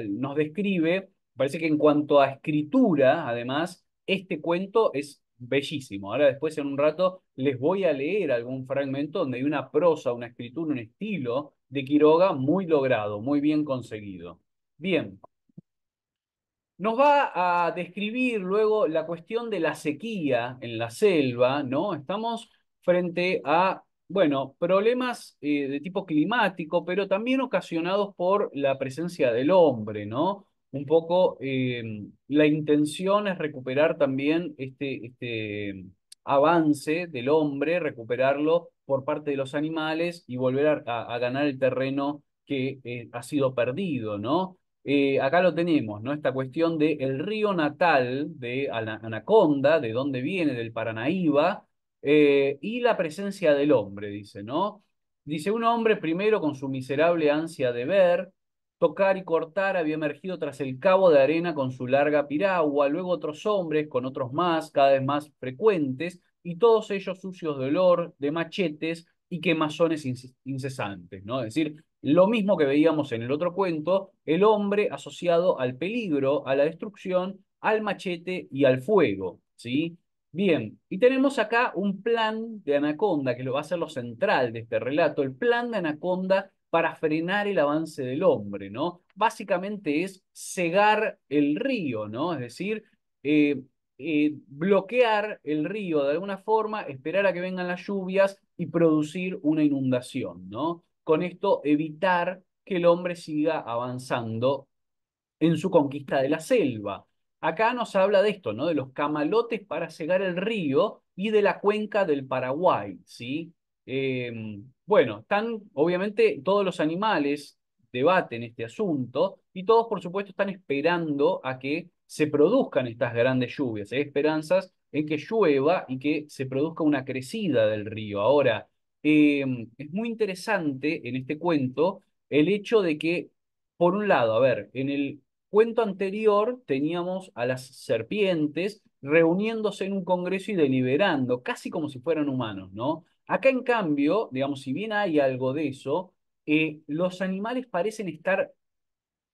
nos describe, parece que en cuanto a escritura, además, este cuento es bellísimo. Ahora después en un rato les voy a leer algún fragmento donde hay una prosa, una escritura, un estilo de Quiroga muy logrado, muy bien conseguido. Bien, nos va a describir luego la cuestión de la sequía en la selva, ¿no? Estamos frente a, bueno, problemas de tipo climático, pero también ocasionados por la presencia del hombre, ¿no? Un poco la intención es recuperar también este avance del hombre, recuperarlo por parte de los animales y volver a ganar el terreno que ha sido perdido, ¿no? Acá lo tenemos, ¿no? Esta cuestión de el río natal de Anaconda, de dónde viene, del Paranaíba, y la presencia del hombre, dice, ¿no? Dice, un hombre primero con su miserable ansia de ver, tocar y cortar había emergido tras el cabo de arena con su larga piragua, luego otros hombres con otros más, cada vez más frecuentes, y todos ellos sucios de olor, de machetes y quemazones incesantes, ¿no? Es decir, lo mismo que veíamos en el otro cuento, el hombre asociado al peligro, a la destrucción, al machete y al fuego, ¿sí? Bien, y tenemos acá un plan de Anaconda, que lo va a ser lo central de este relato, el plan de Anaconda para frenar el avance del hombre, ¿no? Básicamente es cegar el río, ¿no? Es decir, eh, bloquear el río de alguna forma, esperar a que vengan las lluvias y producir una inundación, ¿no? Con esto evitar que el hombre siga avanzando en su conquista de la selva. Acá nos habla de esto, ¿no? De los camalotes para cegar el río y de la cuenca del Paraguay, ¿sí? Bueno, están, obviamente, todos los animales debaten este asunto y todos, por supuesto, están esperando a que se produzcan estas grandes lluvias. Hay esperanzas en que llueva y que se produzca una crecida del río. Ahora, es muy interesante en este cuento el hecho de que, por un lado, a ver, en el cuento anterior teníamos a las serpientes reuniéndose en un congreso y deliberando, casi como si fueran humanos, ¿no? Acá, en cambio, digamos, si bien hay algo de eso, los animales parecen estar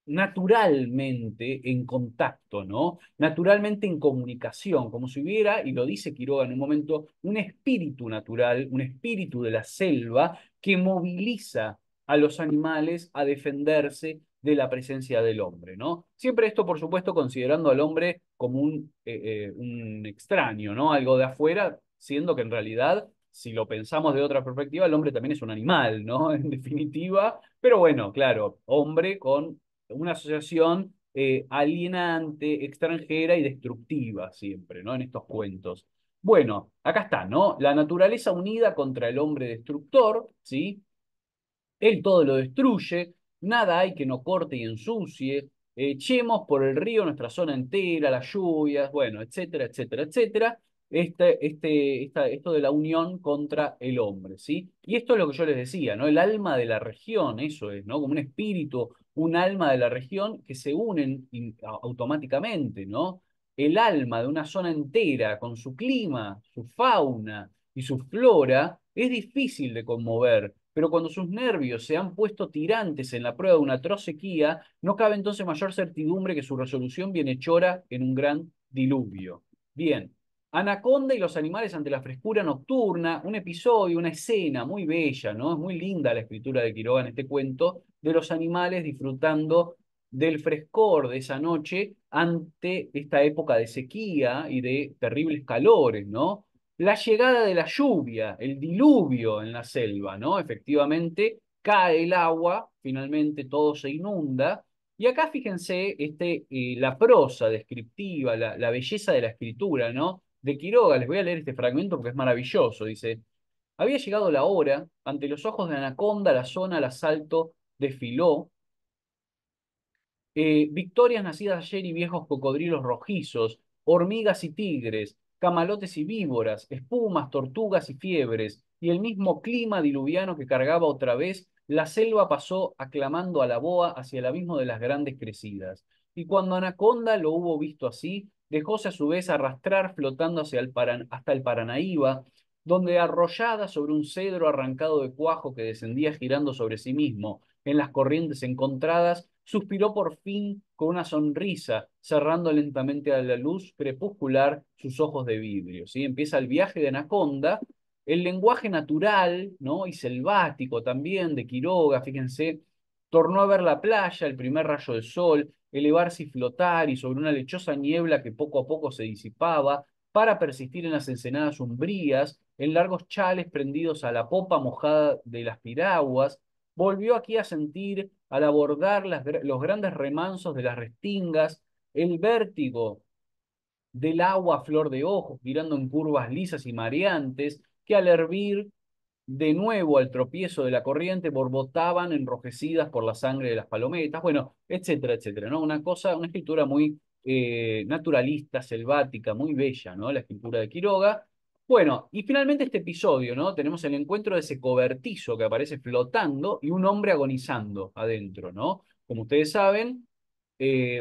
naturalmente en contacto, ¿no? Naturalmente en comunicación, como si hubiera, y lo dice Quiroga en un momento, un espíritu natural, un espíritu de la selva que moviliza a los animales a defenderse de la presencia del hombre, ¿no? Siempre esto, por supuesto, considerando al hombre como un extraño, ¿no? Algo de afuera, siendo que en realidad, si lo pensamos de otra perspectiva, el hombre también es un animal, ¿no? En definitiva, pero bueno, claro, hombre con una asociación alienante, extranjera y destructiva siempre, ¿no? En estos cuentos. Bueno, acá está, ¿no? La naturaleza unida contra el hombre destructor, ¿sí? Él todo lo destruye, nada hay que no corte y ensucie, echemos por el río nuestra zona entera, las lluvias, bueno, etcétera, etcétera, etcétera. Esto de la unión contra el hombre, ¿sí? Y esto es lo que yo les decía, ¿no? El alma de la región, eso es, ¿no? Como un espíritu, un alma de la región que se unen automáticamente, ¿no? El alma de una zona entera, con su clima, su fauna y su flora, es difícil de conmover, pero cuando sus nervios se han puesto tirantes en la prueba de una atroz sequía, no cabe entonces mayor certidumbre que su resolución bienhechora en un gran diluvio. Bien, Anaconda y los animales ante la frescura nocturna, un episodio, una escena muy bella, ¿no? Es muy linda la escritura de Quiroga en este cuento, de los animales disfrutando del frescor de esa noche ante esta época de sequía y de terribles calores, ¿no? La llegada de la lluvia, el diluvio en la selva, ¿no? Efectivamente, cae el agua, finalmente todo se inunda. Y acá fíjense la prosa descriptiva, la belleza de la escritura, ¿no? De Quiroga, les voy a leer este fragmento porque es maravilloso. Dice, había llegado la hora, ante los ojos de Anaconda, la zona al asalto desfiló, victorias nacidas ayer y viejos cocodrilos rojizos, hormigas y tigres, camalotes y víboras, espumas, tortugas y fiebres, y el mismo clima diluviano que cargaba otra vez, la selva pasó aclamando a la boa hacia el abismo de las grandes crecidas. Y cuando Anaconda lo hubo visto así, dejóse a su vez arrastrar flotando hacia hasta el Paranaíba, donde arrollada sobre un cedro arrancado de cuajo que descendía girando sobre sí mismo en las corrientes encontradas, suspiró por fin con una sonrisa, cerrando lentamente a la luz crepuscular sus ojos de vidrio. ¿Sí? Empieza el viaje de Anaconda, el lenguaje natural, ¿no? Y selvático también de Quiroga, fíjense, tornó a ver la playa, el primer rayo del sol, elevarse y flotar, y sobre una lechosa niebla que poco a poco se disipaba, para persistir en las ensenadas umbrías, en largos chales prendidos a la popa mojada de las piraguas, volvió aquí a sentir, al abordar los grandes remansos de las restingas, el vértigo del agua a flor de ojos, girando en curvas lisas y mareantes, que al hervir de nuevo al tropiezo de la corriente borbotaban enrojecidas por la sangre de las palometas, bueno, etcétera, etcétera, ¿no? Una cosa, una escritura muy naturalista, selvática, muy bella, ¿no? La escritura de Quiroga. Bueno, y finalmente este episodio, ¿no? Tenemos el encuentro de ese cobertizo que aparece flotando y un hombre agonizando adentro, ¿no? Como ustedes saben,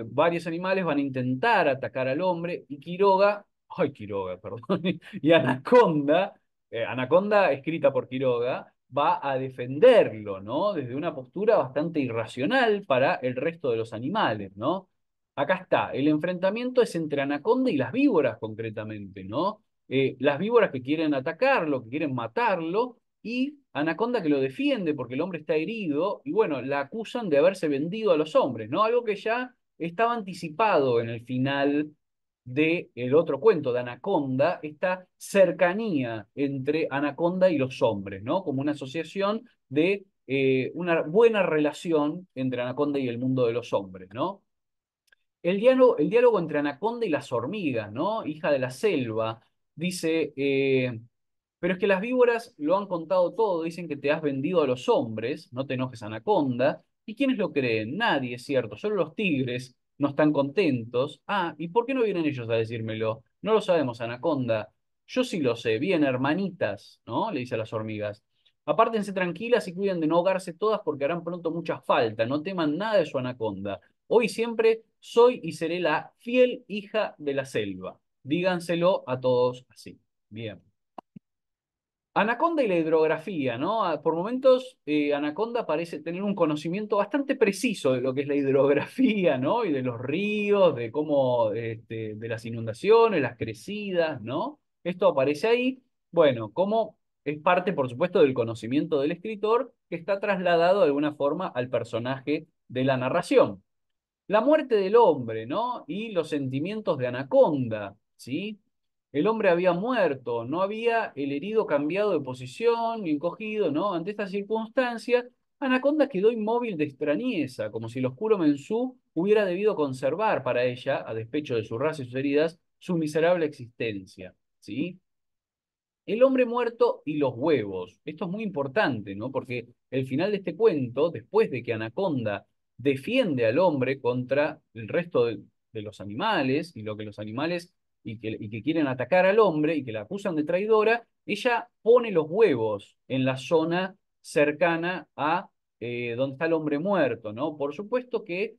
varios animales van a intentar atacar al hombre y Quiroga, perdón, y Anaconda, Anaconda escrita por Quiroga, va a defenderlo, ¿no? Desde una postura bastante irracional para el resto de los animales, ¿no? Acá está, el enfrentamiento es entre Anaconda y las víboras concretamente, ¿no? Las víboras que quieren atacarlo, que quieren matarlo, y Anaconda que lo defiende porque el hombre está herido, y bueno, la acusan de haberse vendido a los hombres, ¿no? Algo que ya estaba anticipado en el final de el otro cuento de Anaconda, esta cercanía entre Anaconda y los hombres, ¿no? Como una asociación de una buena relación entre Anaconda y el mundo de los hombres, ¿no? El diálogo entre Anaconda y las hormigas, ¿no? Hija de la selva, dice, pero es que las víboras lo han contado todo, dicen que te has vendido a los hombres, no te enojes, Anaconda. ¿Y quiénes lo creen? Nadie, es cierto, solo los tigres no están contentos. Ah, ¿y por qué no vienen ellos a decírmelo? No lo sabemos, Anaconda. Yo sí lo sé, bien, hermanitas, ¿no? Le dice a las hormigas. Apártense tranquilas y cuiden de no ahogarse todas porque harán pronto mucha falta. No teman nada de su Anaconda. Hoy siempre soy y seré la fiel hija de la selva. Díganselo a todos así. Bien. Anaconda y la hidrografía, ¿no? Por momentos, Anaconda parece tener un conocimiento bastante preciso de lo que es la hidrografía, ¿no? Y de los ríos, de cómo, de las inundaciones, las crecidas, ¿no? Esto aparece ahí. Bueno, como es parte, por supuesto, del conocimiento del escritor, que está trasladado de alguna forma al personaje de la narración. La muerte del hombre, ¿no? Y los sentimientos de Anaconda, ¿sí? El hombre había muerto, no había el herido cambiado de posición ni encogido, ¿no? Ante esta circunstancia, Anaconda quedó inmóvil de extrañeza, como si el oscuro Mensú hubiera debido conservar para ella, a despecho de su raza y sus heridas, su miserable existencia, ¿sí? El hombre muerto y los huevos. Esto es muy importante, ¿no? Porque el final de este cuento, después de que Anaconda defiende al hombre contra el resto de los animales y lo que los animales y que quieren atacar al hombre y que la acusan de traidora, ella pone los huevos en la zona cercana a donde está el hombre muerto, ¿no? Por supuesto que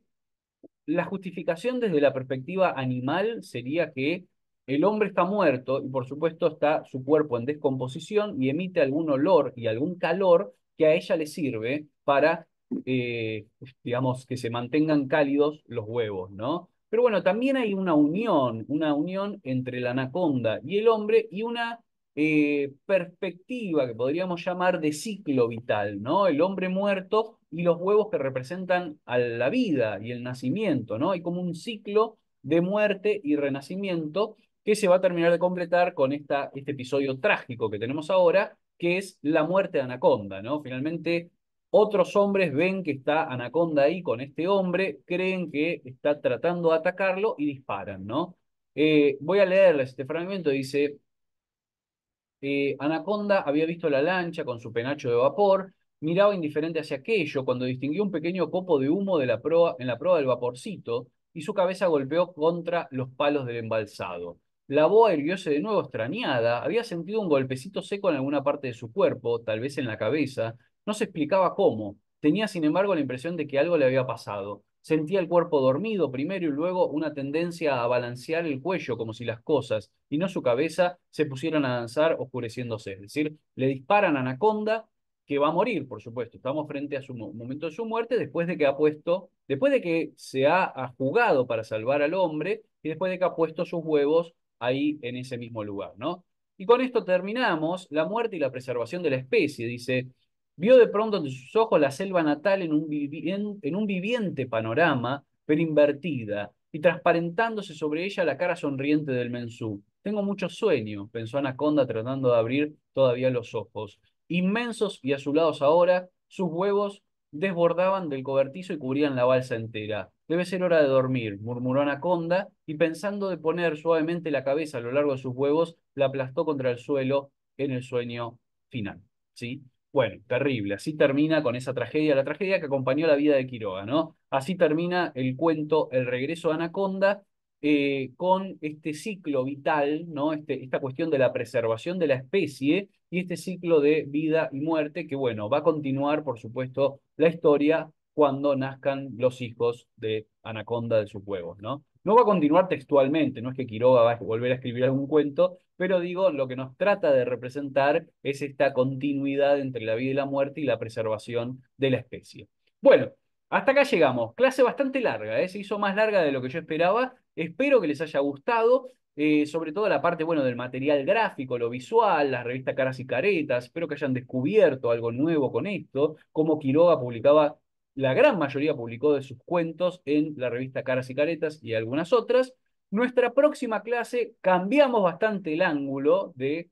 la justificación desde la perspectiva animal sería que el hombre está muerto y por supuesto está su cuerpo en descomposición y emite algún olor y algún calor que a ella le sirve para, digamos, que se mantengan cálidos los huevos, ¿no? Pero bueno, también hay una unión entre la anaconda y el hombre y una perspectiva que podríamos llamar de ciclo vital, ¿no? El hombre muerto y los huevos que representan a la vida y el nacimiento, ¿no? Hay como un ciclo de muerte y renacimiento que se va a terminar de completar con este episodio trágico que tenemos ahora, que es la muerte de Anaconda, ¿no? Finalmente, otros hombres ven que está Anaconda ahí con este hombre, creen que está tratando de atacarlo y disparan, ¿no? Voy a leerles este fragmento, dice, Anaconda había visto la lancha con su penacho de vapor, miraba indiferente hacia aquello cuando distinguió un pequeño copo de humo en la proa del vaporcito, y su cabeza golpeó contra los palos del embalsado. La boa irguióse de nuevo extrañada, había sentido un golpecito seco en alguna parte de su cuerpo, tal vez en la cabeza, no se explicaba cómo. Tenía, sin embargo, la impresión de que algo le había pasado. Sentía el cuerpo dormido primero y luego una tendencia a balancear el cuello como si las cosas, y no su cabeza, se pusieran a danzar oscureciéndose. Es decir, le disparan a Anaconda, que va a morir, por supuesto. Estamos frente a su momento de su muerte después de que ha puesto, después de que ha jugado para salvar al hombre y después de que ha puesto sus huevos ahí en ese mismo lugar, ¿no? Y con esto terminamos la muerte y la preservación de la especie. Dice, vio de pronto ante sus ojos la selva natal en un viviente panorama, pero invertida, y transparentándose sobre ella la cara sonriente del mensú. Tengo mucho sueño, pensó Anaconda tratando de abrir todavía los ojos. Inmensos y azulados ahora, sus huevos desbordaban del cobertizo y cubrían la balsa entera. Debe ser hora de dormir, murmuró Anaconda, y pensando de poner suavemente la cabeza a lo largo de sus huevos, la aplastó contra el suelo en el sueño final. ¿Sí? Bueno, terrible. Así termina con esa tragedia, la tragedia que acompañó la vida de Quiroga, ¿no? Así termina el cuento El regreso de Anaconda, con este ciclo vital, ¿no? Esta cuestión de la preservación de la especie y este ciclo de vida y muerte que, bueno, va a continuar, por supuesto, la historia cuando nazcan los hijos de Anaconda de sus huevos, ¿no? No va a continuar textualmente, no es que Quiroga va a volver a escribir algún cuento, pero digo, lo que nos trata de representar es esta continuidad entre la vida y la muerte y la preservación de la especie. Bueno, hasta acá llegamos. Clase bastante larga, ¿eh? Se hizo más larga de lo que yo esperaba. Espero que les haya gustado, sobre todo la parte, bueno, del material gráfico, lo visual, la revista Caras y Caretas. Espero que hayan descubierto algo nuevo con esto, como Quiroga publicaba, la gran mayoría publicó de sus cuentos en la revista Caras y Caretas y algunas otras. Nuestra próxima clase cambiamos bastante el ángulo de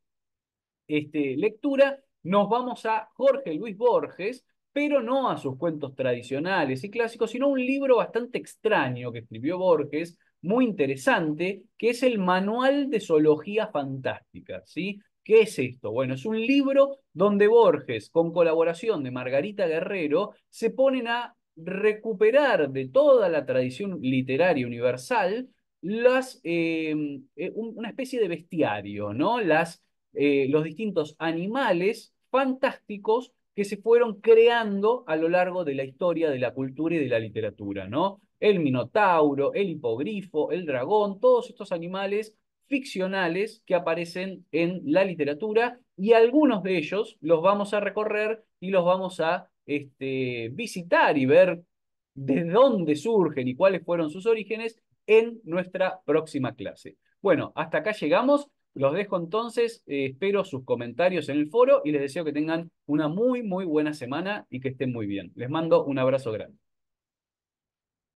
lectura, nos vamos a Jorge Luis Borges, pero no a sus cuentos tradicionales y clásicos, sino a un libro bastante extraño que escribió Borges, muy interesante, que es el Manual de Zoología Fantástica, ¿sí? ¿Qué es esto? Bueno, es un libro donde Borges, con colaboración de Margarita Guerrero, se ponen a recuperar de toda la tradición literaria universal una especie de bestiario, ¿no? Los distintos animales fantásticos que se fueron creando a lo largo de la historia de la cultura y de la literatura, ¿no? El minotauro, el hipogrifo, el dragón, todos estos animales ficcionales que aparecen en la literatura y algunos de ellos los vamos a recorrer y los vamos a visitar y ver de dónde surgen y cuáles fueron sus orígenes en nuestra próxima clase. Bueno, hasta acá llegamos. Los dejo entonces, espero sus comentarios en el foro y les deseo que tengan una muy, muy buena semana y que estén muy bien. Les mando un abrazo grande.